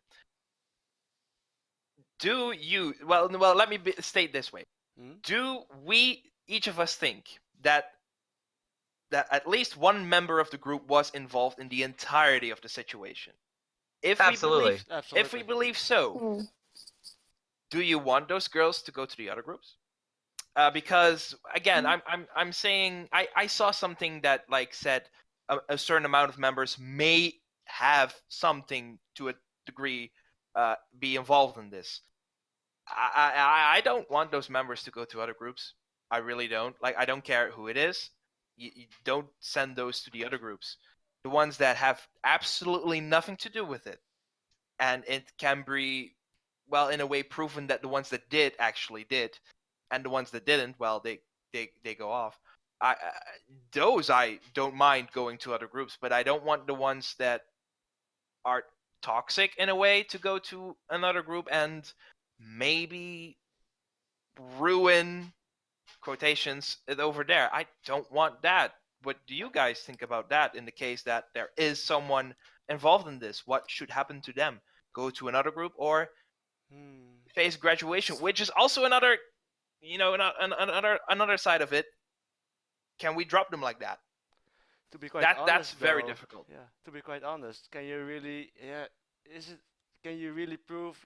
Do you let me state this way. Do we, each of us, think that at least one member of the group was involved in the entirety of the situation? Absolutely. If we believe so, do you want those girls to go to the other groups? Because again, I'm saying I saw something that said a certain amount of members may have something to a degree be involved in this. I don't want those members to go to other groups. I really don't. I don't care who it is. You don't send those to the other groups. The ones that have absolutely nothing to do with it. And it can be, in a way, proven that the ones that did actually did. And the ones that didn't, they go off. Those I don't mind going to other groups, but I don't want the ones that are toxic in a way to go to another group and maybe ruin quotations over there. I don't want that. What do you guys think about that in the case that there is someone involved in this? What should happen to them? Go to another group or face graduation, which is also another, another side of it. Can we drop them like that? To be quite honest, that's very difficult. Yeah. To be quite honest, can you really? Yeah. Can you really prove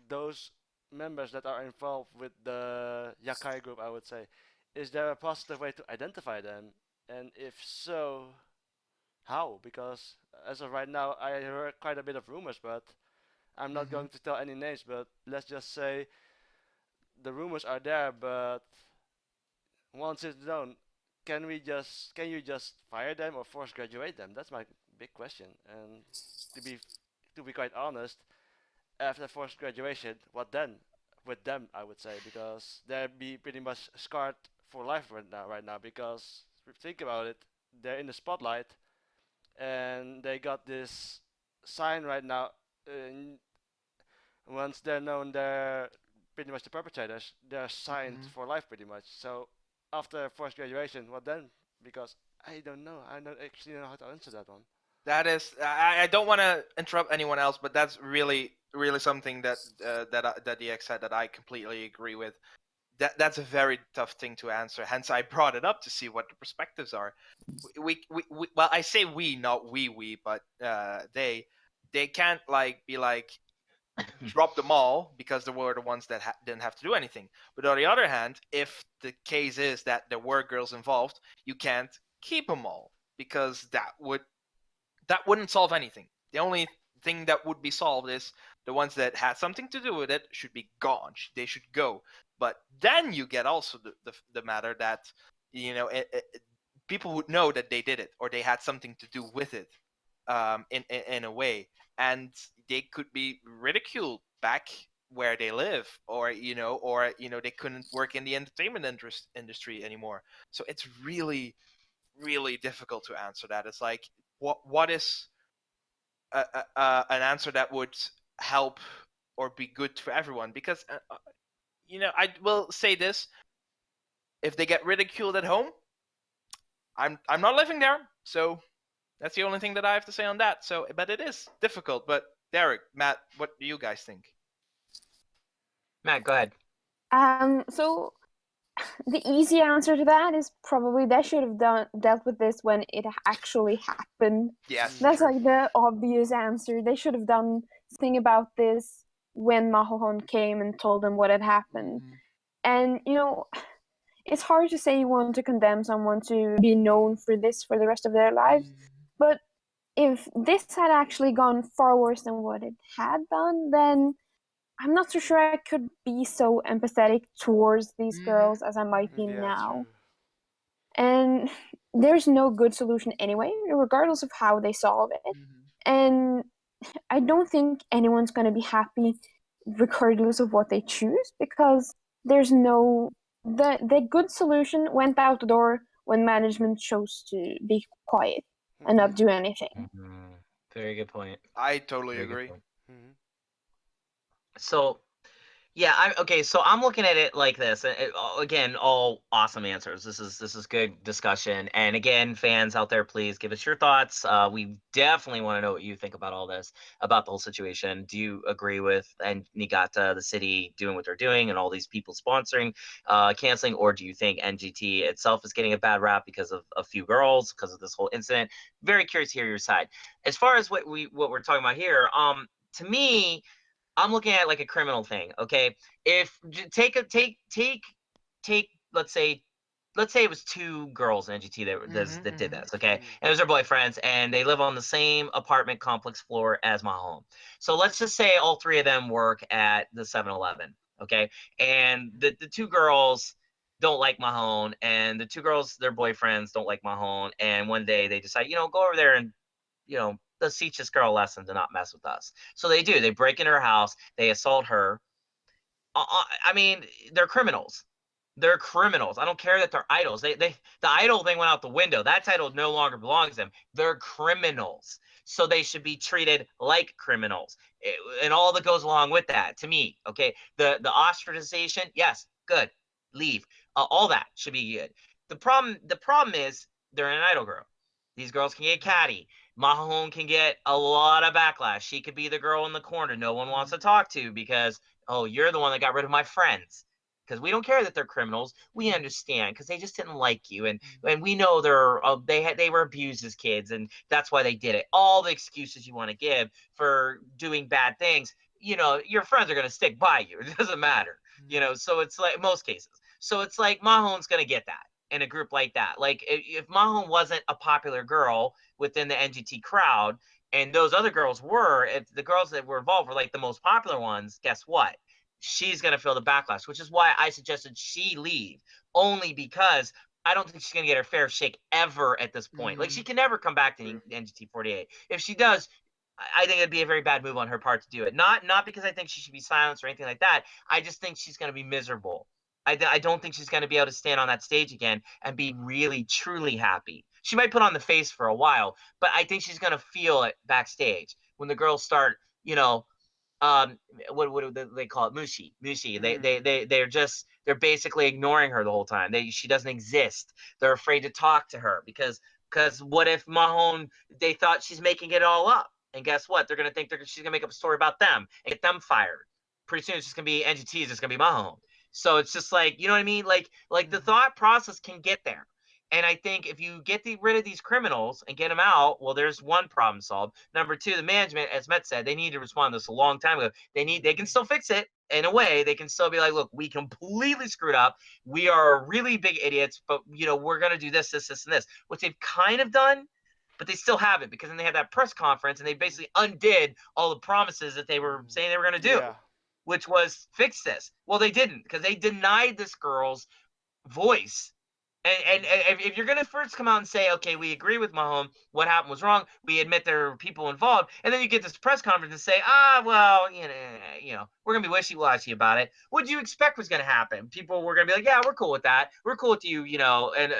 those members that are involved with the Yakai group? I would say, is there a positive way to identify them? And if so, how? Because as of right now, I heard quite a bit of rumors, but I'm not going to tell any names. But let's just say the rumors are there. But once it's done, can you just fire them or force graduate them? That's my big question. And to be to be quite honest, after forced graduation, what then with them? I would say because they'll be pretty much scarred for life right now. Because if you think about it, they're in the spotlight and they got this sign right now. And once they're known, they're pretty much the perpetrators. They're signed for life, pretty much. So after forced graduation, what then? Because I don't know. I don't actually know how to answer that one. That is, I don't want to interrupt anyone else, but that's really, really something that that DX said that I completely agree with. That's a very tough thing to answer. Hence, I brought it up to see what the perspectives are. We well, I say we, not we, but they can't like be like drop them all because they were the ones that didn't have to do anything. But on the other hand, if the case is that there were girls involved, you can't keep them all because that wouldn't solve anything. The only thing that would be solved is the ones that had something to do with it should be gone. They should go. But then you get also the matter that people would know that they did it or they had something to do with it, in a way, and they could be ridiculed back where they live, or they couldn't work in the entertainment industry anymore. So it's really, really difficult to answer that. It's like what is an answer that would help or be good for everyone? Because I will say this: if they get ridiculed at home, I'm not living there, so that's the only thing that I have to say on that. So, but it is difficult. But Derek, Matt, what do you guys think? Matt, go ahead. So the easy answer to that is probably they should have dealt with this when it actually happened. Yes, that's true. like the obvious answer. They should have done something about this when Mahohon came and told them what had happened. And it's hard to say you want to condemn someone to be known for this for the rest of their lives, but if this had actually gone far worse than what it had done, then I'm not so sure I could be so empathetic towards these girls as I might be now. True. And there's no good solution anyway, regardless of how they solve it. And I don't think anyone's going to be happy regardless of what they choose, because there's no... The good solution went out the door when management chose to be quiet and not do anything. Very good point. I totally agree. So, yeah, so I'm looking at it like this. Again, all awesome answers. This is good discussion. And again, fans out there, please give us your thoughts. We definitely want to know what you think about all this, about the whole situation. Do you agree with and Niigata, the city, doing what they're doing and all these people sponsoring, canceling, or do you think NGT itself is getting a bad rap because of a few girls, because of this whole incident? Very curious to hear your side. As far as what we're talking about here, to me, I'm looking at it like a criminal thing. Okay, if take let's say it was two girls in NGT that did this. Okay, and it was their boyfriends, and they live on the same apartment complex floor as Mahohon. So let's just say all three of them work at the 7-Eleven. Okay, and the two girls don't like Mahohon, and the two girls, their boyfriends, don't like Mahohon, and one day they decide, go over there and let's teach this girl a lesson to not mess with us. So they do. They break into her house. They assault her. I mean, they're criminals. They're criminals. I don't care that they're idols. The idol thing went out the window. That title no longer belongs to them. They're criminals. So they should be treated like criminals. And all that goes along with that, to me, okay? The ostracization, yes, good. Leave. All that should be good. The problem is they're an idol girl. These girls can get catty. Mahohon can get a lot of backlash. She could be the girl in the corner no one wants to talk to because, oh, you're the one that got rid of my friends. Because we don't care that they're criminals. We understand because they just didn't like you, and we know they were abused as kids, and that's why they did it. All the excuses you want to give for doing bad things, your friends are gonna stick by you. It doesn't matter, So it's like most cases. So it's like Mahohon's gonna get that. in a group like that. Like if Mahohon wasn't a popular girl within the NGT crowd, and those other girls were, if the girls that were involved were like the most popular ones, guess what? She's going to feel the backlash, which is why I suggested she leave, only because I don't think she's going to get her fair shake ever at this point. Like, she can never come back to NGT48. If she does, I think it'd be a very bad move on her part to do it. Not because I think she should be silenced or anything like that. I just think she's going to be miserable. I don't think she's going to be able to stand on that stage again and be really, truly happy. She might put on the face for a while, but I think she's going to feel it backstage when the girls start, what do they call it? Mushi. They're basically ignoring her the whole time. She doesn't exist. They're afraid to talk to her because what if Mahohon, they thought she's making it all up, and guess what? They're gonna think she's gonna make up a story about them and get them fired. Pretty soon it's just gonna be NGT. It's just gonna be Mahohon. So it's just like, you know what I mean? Like the thought process can get there. And I think if you get rid of these criminals and get them out, well, there's one problem solved. Number two, the management, as Mette said, they need to respond to this a long time ago. They can still fix it in a way. They can still be like, look, we completely screwed up. We are really big idiots, but we're gonna do this, this, this, and this, which they've kind of done, but they still haven't, because then they had that press conference and they basically undid all the promises that they were saying they were gonna do, which was fix this. Well, they didn't, because they denied this girl's voice. And if you're going to first come out and say, okay, we agree with Mahohon, what happened was wrong, we admit there were people involved, and then you get this press conference and say, well, we're going to be wishy-washy about it, what do you expect was going to happen? People were going to be like, yeah, we're cool with that. We're cool with you, and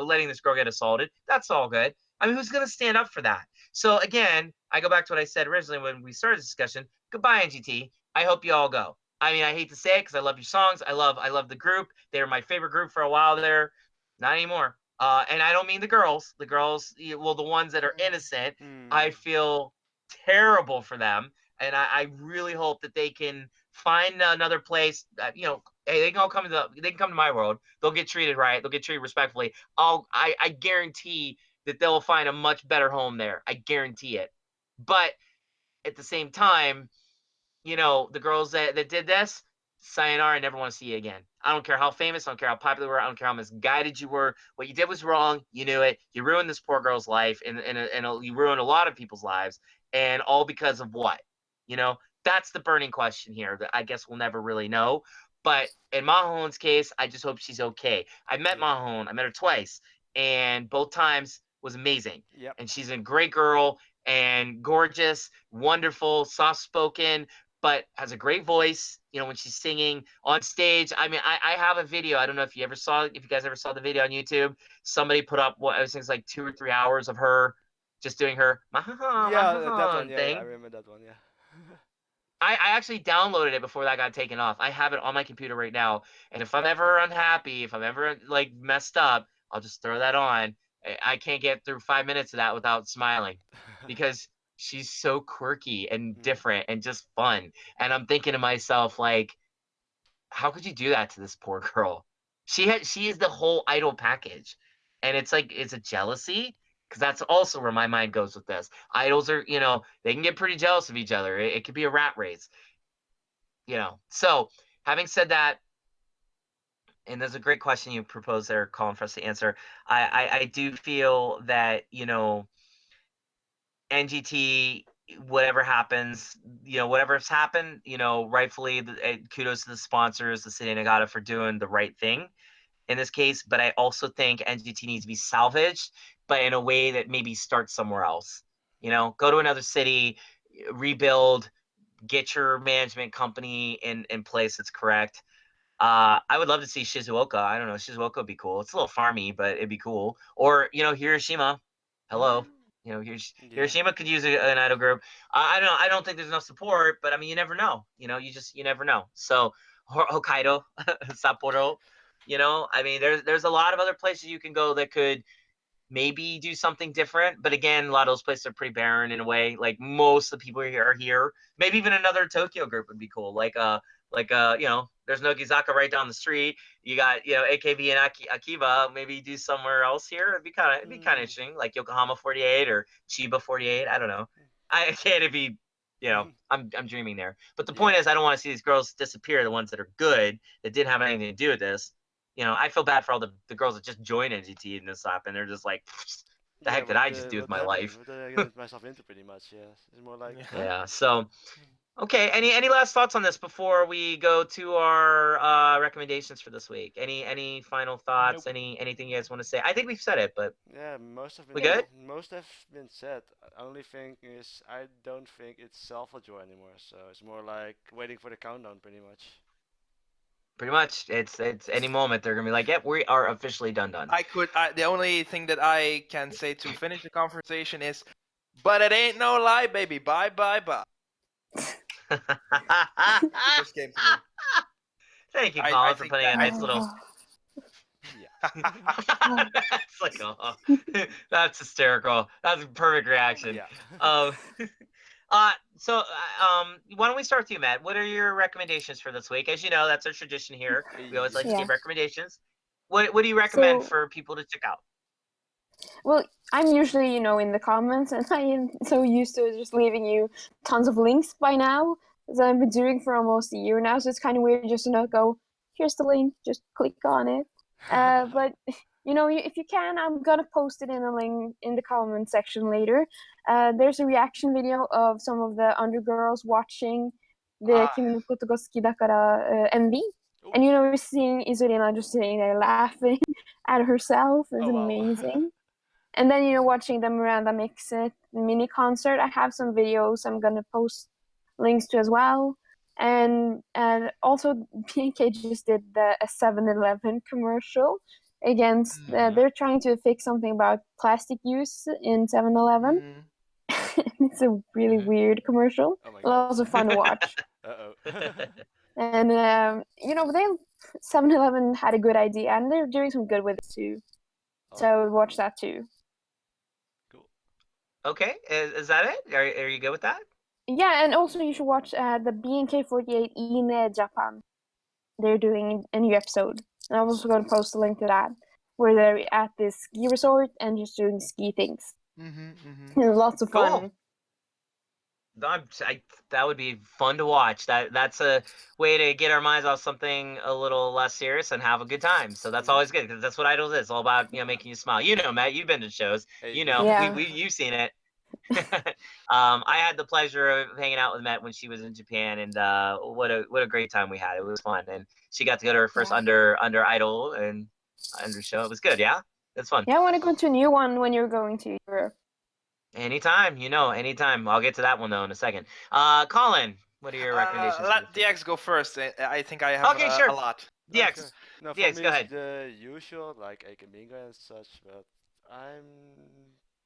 letting this girl get assaulted. That's all good. I mean, who's going to stand up for that? So, again, I go back to what I said originally when we started this discussion. Goodbye, NGT. I hope you all go. I mean, I hate to say it because I love your songs. I love the group. They were my favorite group for a while there. Not anymore. And I don't mean the girls. The girls, well, the ones that are innocent, I feel terrible for them. And I really hope that they can find another place. Hey, they can all come to my world. They'll get treated right. They'll get treated respectfully. I guarantee that they'll find a much better home there. I guarantee it. But at the same time, the girls that did this, sayonara, I never want to see you again. I don't care how famous, I don't care how popular you were, I don't care how misguided you were. What you did was wrong. You knew it. You ruined this poor girl's life, and you ruined a lot of people's lives, and all because of what? That's the burning question here that I guess we'll never really know. But in Mahohon's case, I just hope she's okay. I met Mahohon. I met her twice, and both times was amazing. Yep. And she's a great girl and gorgeous, wonderful, soft-spoken, but has a great voice, when she's singing on stage. I mean, I have a video. I don't know if you guys ever saw the video on YouTube. Somebody put up what I was thinking like 2 or 3 hours of her just doing her Mahahon, that one, thing. I remember that one, I actually downloaded it before that got taken off. I have it on my computer right now. And if I'm ever unhappy, if I'm ever like messed up, I'll just throw that on. I can't get through 5 minutes of that without smiling, because she's so quirky and different and just fun. And I'm thinking to myself, like, how could you do that to this poor girl? She is the whole idol package. And it's like, it's a jealousy, because that's also where my mind goes with this. Idols are, they can get pretty jealous of each other. It could be a rat race. So having said that, and there's a great question you proposed there, Colin, for us to answer. I do feel that, NGT, whatever happens, whatever's happened, rightfully, kudos to the sponsors, the City of Nagata, for doing the right thing in this case. But I also think NGT needs to be salvaged, but in a way that maybe starts somewhere else. Go to another city, rebuild, get your management company in place that's correct. I would love to see Shizuoka. I don't know. Shizuoka would be cool. It's a little farmy, but it'd be cool. Or, Hiroshima. Hello. Hiroshima could use an idol group. I don't think there's enough support, but I mean, you never know. You never know. So Hokkaido, Sapporo. I mean, there's a lot of other places you can go that could maybe do something different. But again, a lot of those places are pretty barren in a way. Like, most of the people here are here. Maybe even another Tokyo group would be cool. Like there's Nogizaka right down the street. You got, AKB and Akiba. Maybe do somewhere else here. It'd be kind of interesting, like Yokohama 48 or Chiba 48. I don't know. I can't be, I'm dreaming there. But the point is, I don't want to see these girls disappear. The ones that are good, that didn't have anything to do with this. I feel bad for all the girls that just join NGT and this app, and they're just like, the heck did I just do with my life? What did I get myself into, pretty much, yes. It's more like... Yeah, so... Okay, any last thoughts on this before we go to our recommendations for this week? Any final thoughts? Nope. Anything you guys want to say? I think we've said it, but yeah, most have been said. Only thing is, I don't think it's self-draw anymore. So it's more like waiting for the countdown, pretty much. Pretty much, it's any moment they're gonna be like, "Yep, we are officially done." The only thing that I can say to finish the conversation is, but it ain't no lie, baby. Bye. Just came to me. Thank you, Colin, for putting a nice little. It's like, oh, that's hysterical. That's a perfect reaction. Yeah. So why don't we start with you, Matt? What are your recommendations for this week? As you know, that's our tradition here. We always like to give recommendations. What do you recommend for people to check out? Well, I'm usually, in the comments, and I am so used to just leaving you tons of links by now, as I've been doing for almost a year now, so it's kind of weird just to not go, here's the link, just click on it. But, if you can, I'm going to post it in a link in the comment section later. There's a reaction video of some of the undergirls watching the Kimi no koto sukidakara MV. And, we're seeing Izorina just sitting there laughing at herself. It's amazing. And then, watching the Miranda Mix It mini concert, I have some videos I'm going to post links to as well. And also, BNK just did a 7-Eleven commercial against, they're trying to fix something about plastic use in 7-Eleven. It's a really weird commercial. But also fun to watch. And, 7-Eleven had a good idea, and they're doing some good with it too. So watch that too. Okay, is that it? Are you good with that? Yeah, and also you should watch the BNK48 in Japan. They're doing a new episode. And I'm also going to post a link to that, where they're at this ski resort and just doing ski things. Lots of fun. Cool. That would be fun to watch. That's a way to get our minds off something a little less serious and have a good time. So that's always good, because that's what Idols is. It's all about making you smile. Matt, you've been to shows. You've seen it. I had the pleasure of hanging out with Mette when she was in Japan, and what a great time we had. It was fun, and she got to go to her first under Idol and under show. It was good. Yeah, it's fun. Yeah, I want to go to a new one when you're going to Europe. Anytime, anytime. I'll get to that one though in a second. Colin, what are your recommendations? Let DX go first. I think I have a lot. DX, okay. No, for DX, me go ahead. The usual, like AKBingo and such, but I'm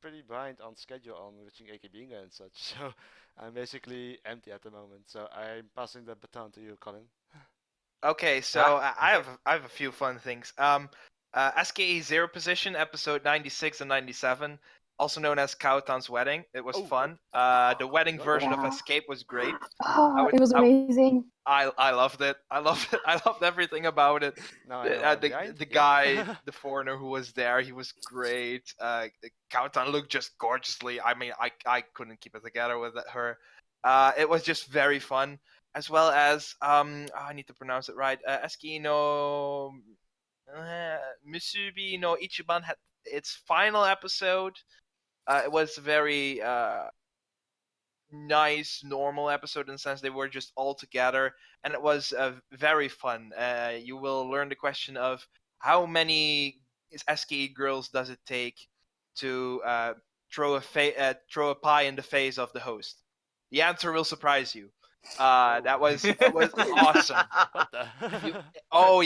pretty behind on schedule on watching AKBingo and such, so I'm basically empty at the moment. So I'm passing the baton to you, Colin. Okay, so I have a few fun things. SKE Zero Position, episode 96 and 97. Also known as Kaotan's Wedding. It was fun. The wedding version of Escape was great. It was amazing. I loved it. I loved everything about it. The guy, the foreigner who was there, he was great. Kaotan looked just gorgeously. I mean, I couldn't keep it together with her. It was just very fun, as well as I need to pronounce it right. SKE no Musubi no Ichiban had its final episode. It was very nice, normal episode in the sense they were just all together, and it was very fun. You will learn the question of how many SKE girls does it take to throw a pie in the face of the host. The answer will surprise you. That was awesome. What the?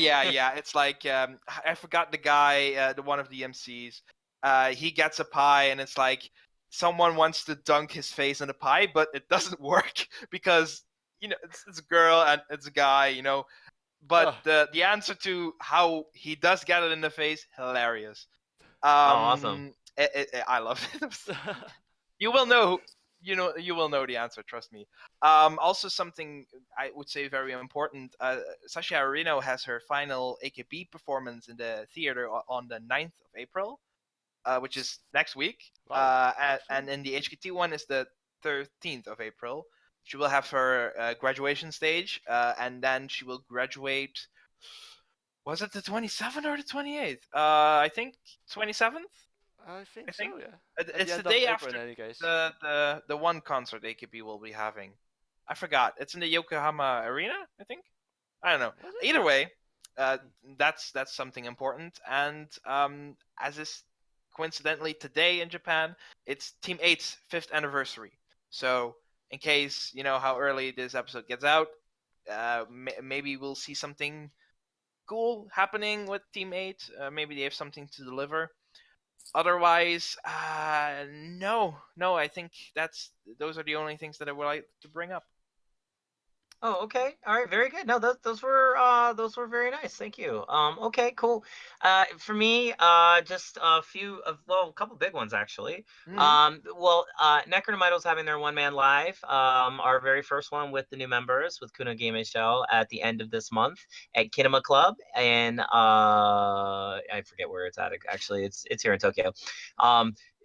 Yeah. It's like I forgot the guy, one of the MCs. He gets a pie, and it's like someone wants to dunk his face in the pie, but it doesn't work because it's a girl and it's a guy, But the answer to how he does get it in the face, hilarious. Awesome. I love it. You will know. You will know the answer. Trust me. Also, something I would say very important. Sasha Arino has her final AKB performance in the theater on the 9th of April. Which is next week. Wow. And in the HKT one is the 13th of April. She will have her graduation stage, and then she will graduate Was it the 27th or the 28th? I think 27th. I think so. Yeah. It's the day after in any case. the one concert AKB will be having. I forgot. It's in the Yokohama Arena, I think. I don't know. Either way, that's something important. And as is coincidentally today in Japan, it's Team 8's 5th anniversary. So in case you know how early this episode gets out, maybe we'll see something cool happening with Team 8. Maybe they have something to deliver. Otherwise, no. I think those are the only things that I would like to bring up. Oh, okay. All right. Very good. No, those were very nice. Thank you. Okay, cool. For me, just a couple big ones actually. Necronomito's having their one-man live. Our very first one with the new members with Kuno Game Show at the end of this month at Kinema Club, and I forget where it's at. Actually, it's here in Tokyo.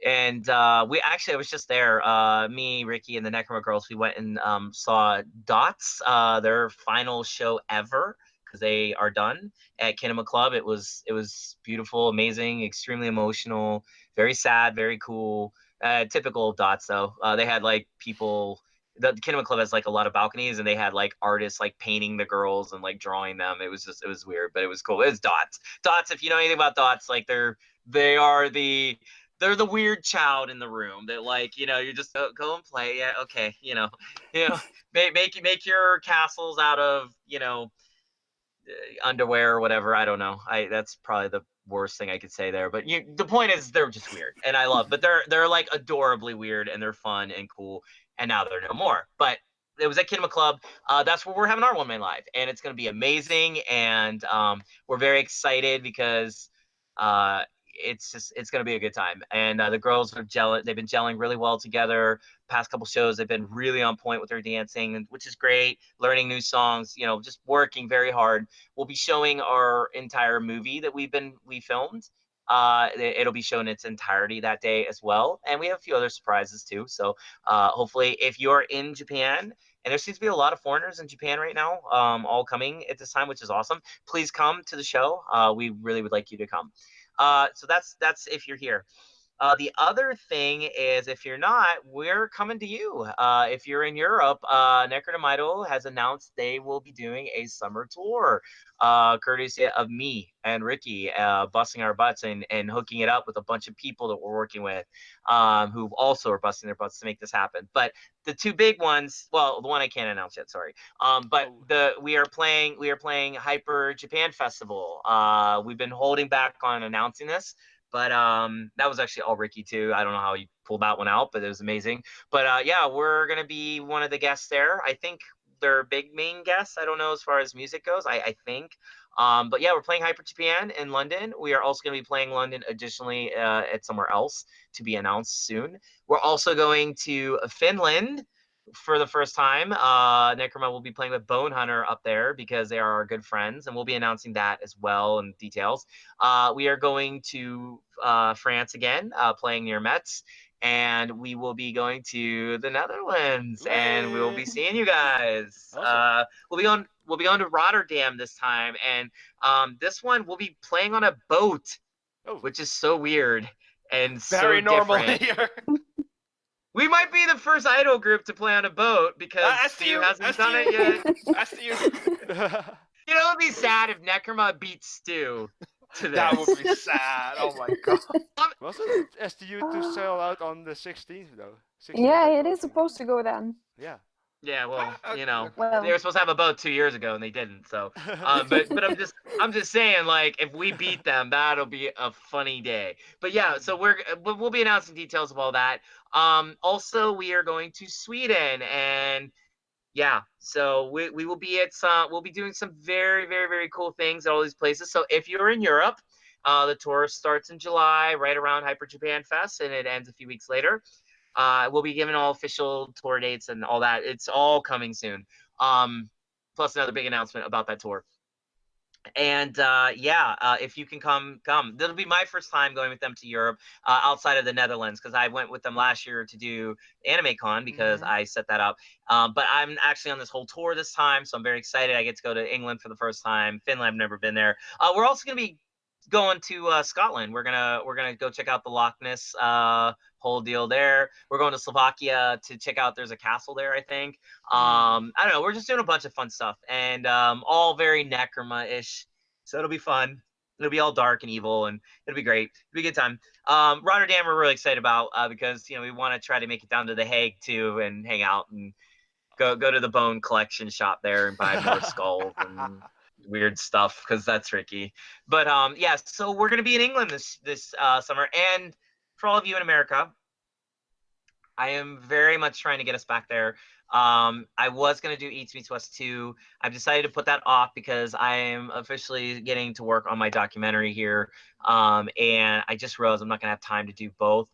And I was just there. Me, Ricky, and the Necroma girls. We went and saw Dots, their final show ever, because they are done at Kinema Club. It was beautiful, amazing, extremely emotional, very sad, very cool. Typical Dots though. They had like people. The Kinema Club has like a lot of balconies, and they had like artists like painting the girls and like drawing them. It was weird, but it was cool. It was Dots. Dots. If you know anything about Dots, like they're the weird child in the room that, like, you know, you just go and play. Yeah, okay, make your castles out of, underwear or whatever. I don't know. That's probably the worst thing I could say there. But the point is, they're just weird, and I love. But they're like adorably weird, and they're fun and cool. And now they're no more. But it was at Kinema Club. That's where we're having our one-man live, and it's going to be amazing. And we're very excited because it's going to be a good time. And the girls are gelling. They've been gelling really well together. Past couple shows, they've been really on point with their dancing, which is great. Learning new songs, just working very hard. We'll be showing our entire movie that we filmed. It'll be shown in its entirety that day as well. And we have a few other surprises too. So hopefully if you're in Japan, and there seems to be a lot of foreigners in Japan right now, all coming at this time, which is awesome. Please come to the show. We really would like you to come. So that's if you're here. The other thing is, if you're not, we're coming to you. If you're in Europe, Necronomito has announced they will be doing a summer tour, courtesy of me and Ricky, busting our butts and hooking it up with a bunch of people that we're working with, who also are busting their butts to make this happen. But the two big ones, well, the one I can't announce yet, sorry. We are playing Hyper Japan Festival. We've been holding back on announcing this. But that was actually all Ricky too. I don't know how he pulled that one out, but it was amazing. But yeah, we're gonna be one of the guests there. I think they're big main guests. I don't know as far as music goes. I think. But yeah, we're playing Hyper Japan in London. We are also going to be playing London additionally at somewhere else to be announced soon. We're also going to Finland for the first time. Necroma will be playing with Bone Hunter up there because they are our good friends, and we'll be announcing that as well in details. We are going to France again, playing near Metz, and we will be going to the Netherlands, and we will be seeing you guys. Awesome. We'll be going to Rotterdam this time, and this one we'll be playing on a boat, which is so weird and very so normal here. We might be the first idol group to play on a boat because Stu hasn't done it yet. STU. It'd be sad if Necroma beats Stu to this. That would be sad. Oh my god. Wasn't STU to sell out on the 16th though? 16th yeah, it is supposed to go then. Yeah. Yeah, well, they were supposed to have a boat 2 years ago and they didn't. So, but I'm just saying, like, if we beat them, that'll be a funny day. But yeah, so we'll be announcing details of all that. Also, we are going to Sweden, and yeah, so we will be we'll be doing some very, very, very cool things at all these places. So if you're in Europe, the tour starts in July, right around Hyper Japan Fest, and it ends a few weeks later. We'll be giving all official tour dates and all that. It's all coming soon. Plus another big announcement about that tour. And if you can come. That'll be my first time going with them to Europe outside of the Netherlands, because I went with them last year to do AnimeCon because I set that up. But I'm actually on this whole tour this time, so I'm very excited. I get to go to England for the first time. Finland, I've never been there. We're also going to be going to Scotland. We're gonna go check out the Loch Ness whole deal there. We're going to Slovakia to check out. There's a castle there, I think. I don't know. We're just doing a bunch of fun stuff, and all very Necroma-ish. So it'll be fun. It'll be all dark and evil, and it'll be great. It'll be a good time. Rotterdam, we're really excited about because we want to try to make it down to The Hague too and hang out and go to the Bone Collection shop there and buy more skulls and weird stuff because that's Ricky. But so we're gonna be in England this summer, and for all of you in America, I am very much trying to get us back there. I was going to do East Meets West 2. I've decided to put that off because I am officially getting to work on my documentary here. And I just realized I'm not going to have time to do both.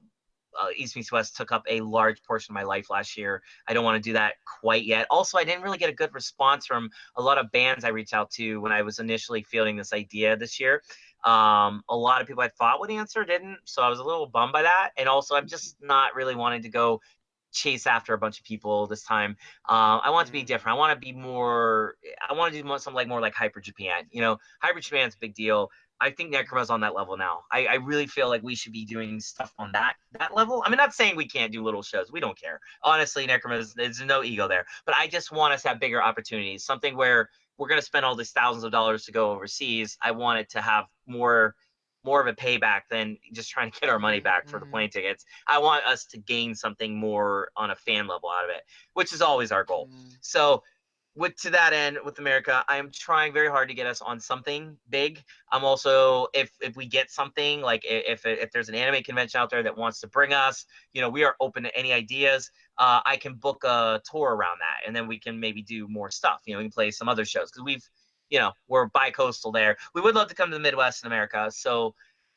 East Meets West took up a large portion of my life last year. I don't want to do that quite yet. Also, I didn't really get a good response from a lot of bands I reached out to when I was initially fielding this idea this year. A lot of people I thought would answer didn't, so I was a little bummed by that. And also, I'm just not really wanting to go chase after a bunch of people this time. I want it to be different. I want to be more. I want to do something like more like Hyper Japan. Hyper Japan's a big deal. I think Necroma's on that level now. I really feel like we should be doing stuff on that level. I'm not saying we can't do little shows. We don't care. Honestly, Necroma, there's no ego there. But I just want us to have bigger opportunities. Something where we're going to spend all these thousands of dollars to go overseas. I want it to have more of a payback than just trying to get our money back for the plane tickets. I want us to gain something more on a fan level out of it, which is always our goal. So to that end, with America, I am trying very hard to get us on something big. I'm also, if we get something, like if there's an anime convention out there that wants to bring us, we are open to any ideas. I can book a tour around that, and then we can maybe do more stuff. We can play some other shows because we're bi-coastal there. We would love to come to the Midwest in America. So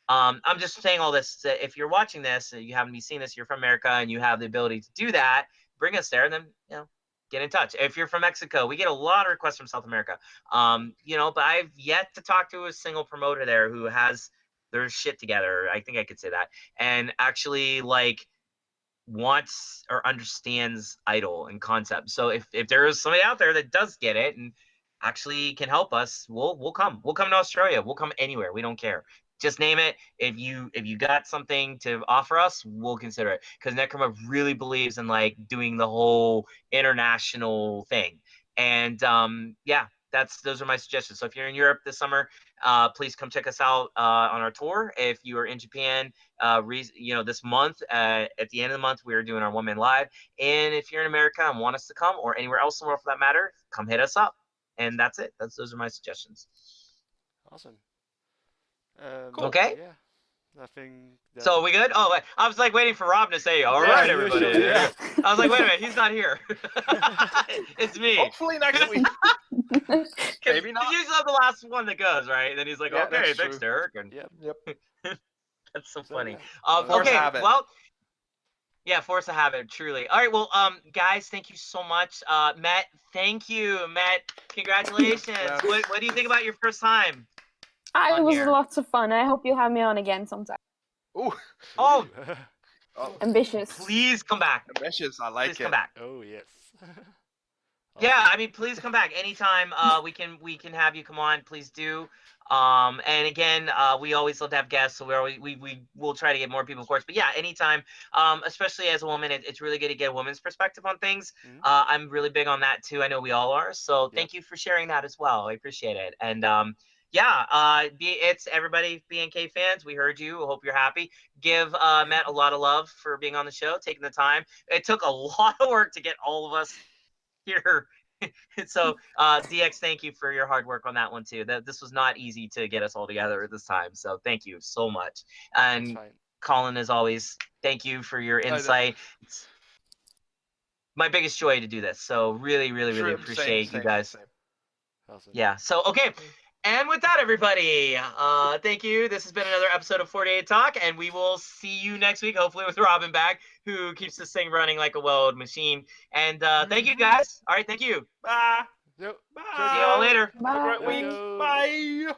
I'm just saying all this. If you're watching this, you haven't seen this, you're from America, and you have the ability to do that, bring us there, and then, get in touch. If you're from Mexico, we get a lot of requests from South America. But I've yet to talk to a single promoter there who has their shit together. I think I could say that. And actually wants or understands idol and concept. So if there is somebody out there that does get it and actually can help us, we'll come. We'll come to Australia. We'll come anywhere. We don't care. Just name it. If you got something to offer us, we'll consider it. Because Necroma really believes in doing the whole international thing. And those are my suggestions. So if you're in Europe this summer, please come check us out on our tour. If you are in Japan, this month, at the end of the month, we are doing our one-man live. And if you're in America and want us to come, or anywhere else in the world for that matter, come hit us up. And that's it. Those are my suggestions. Awesome. Cool. Okay. Yeah. Nothing. So we good? Oh, I was waiting for Rob to say, "All right, everybody." I was like, "Wait a minute, he's not here." It's me. Hopefully next week. Maybe not. He's usually the last one that goes, right? And then he's like, "Okay, thanks, Derek." And yep. That's so funny. Okay, well. Yeah, force a habit, truly. All right, well, guys, thank you so much. Mette, thank you. Mette, congratulations. What do you think about your first time? It was lots of fun. I hope you have me on again sometime. Ooh. Oh. Ambitious. Please come back. Ambitious, I like it. Please come back. Oh, yes. Yeah, please come back anytime. We can have you come on. Please do. And again, we always love to have guests, so we'll try to get more people, of course. But yeah, anytime. Especially as a woman, it's really good to get a woman's perspective on things. I'm really big on that too. I know we all are. So thank you for sharing that as well. I appreciate it. And it's everybody, BNK fans. We heard you. I hope you're happy. Give Mette a lot of love for being on the show, taking the time. It took a lot of work to get all of us here. So DX, thank you for your hard work on that one too. This was not easy to get us all together at this time. So thank you so much. And Colin, as always, thank you for your insight. It's my biggest joy to do this. So really, really, really appreciate you guys. Awesome. Yeah. So okay. And with that, everybody, thank you. This has been another episode of 48 Talk, and we will see you next week, hopefully with Robin back, who keeps this thing running like a well-oiled machine. And thank you, guys. All right, thank you. Bye. Yep. Bye. See you all later. later. Have a great week. Bye.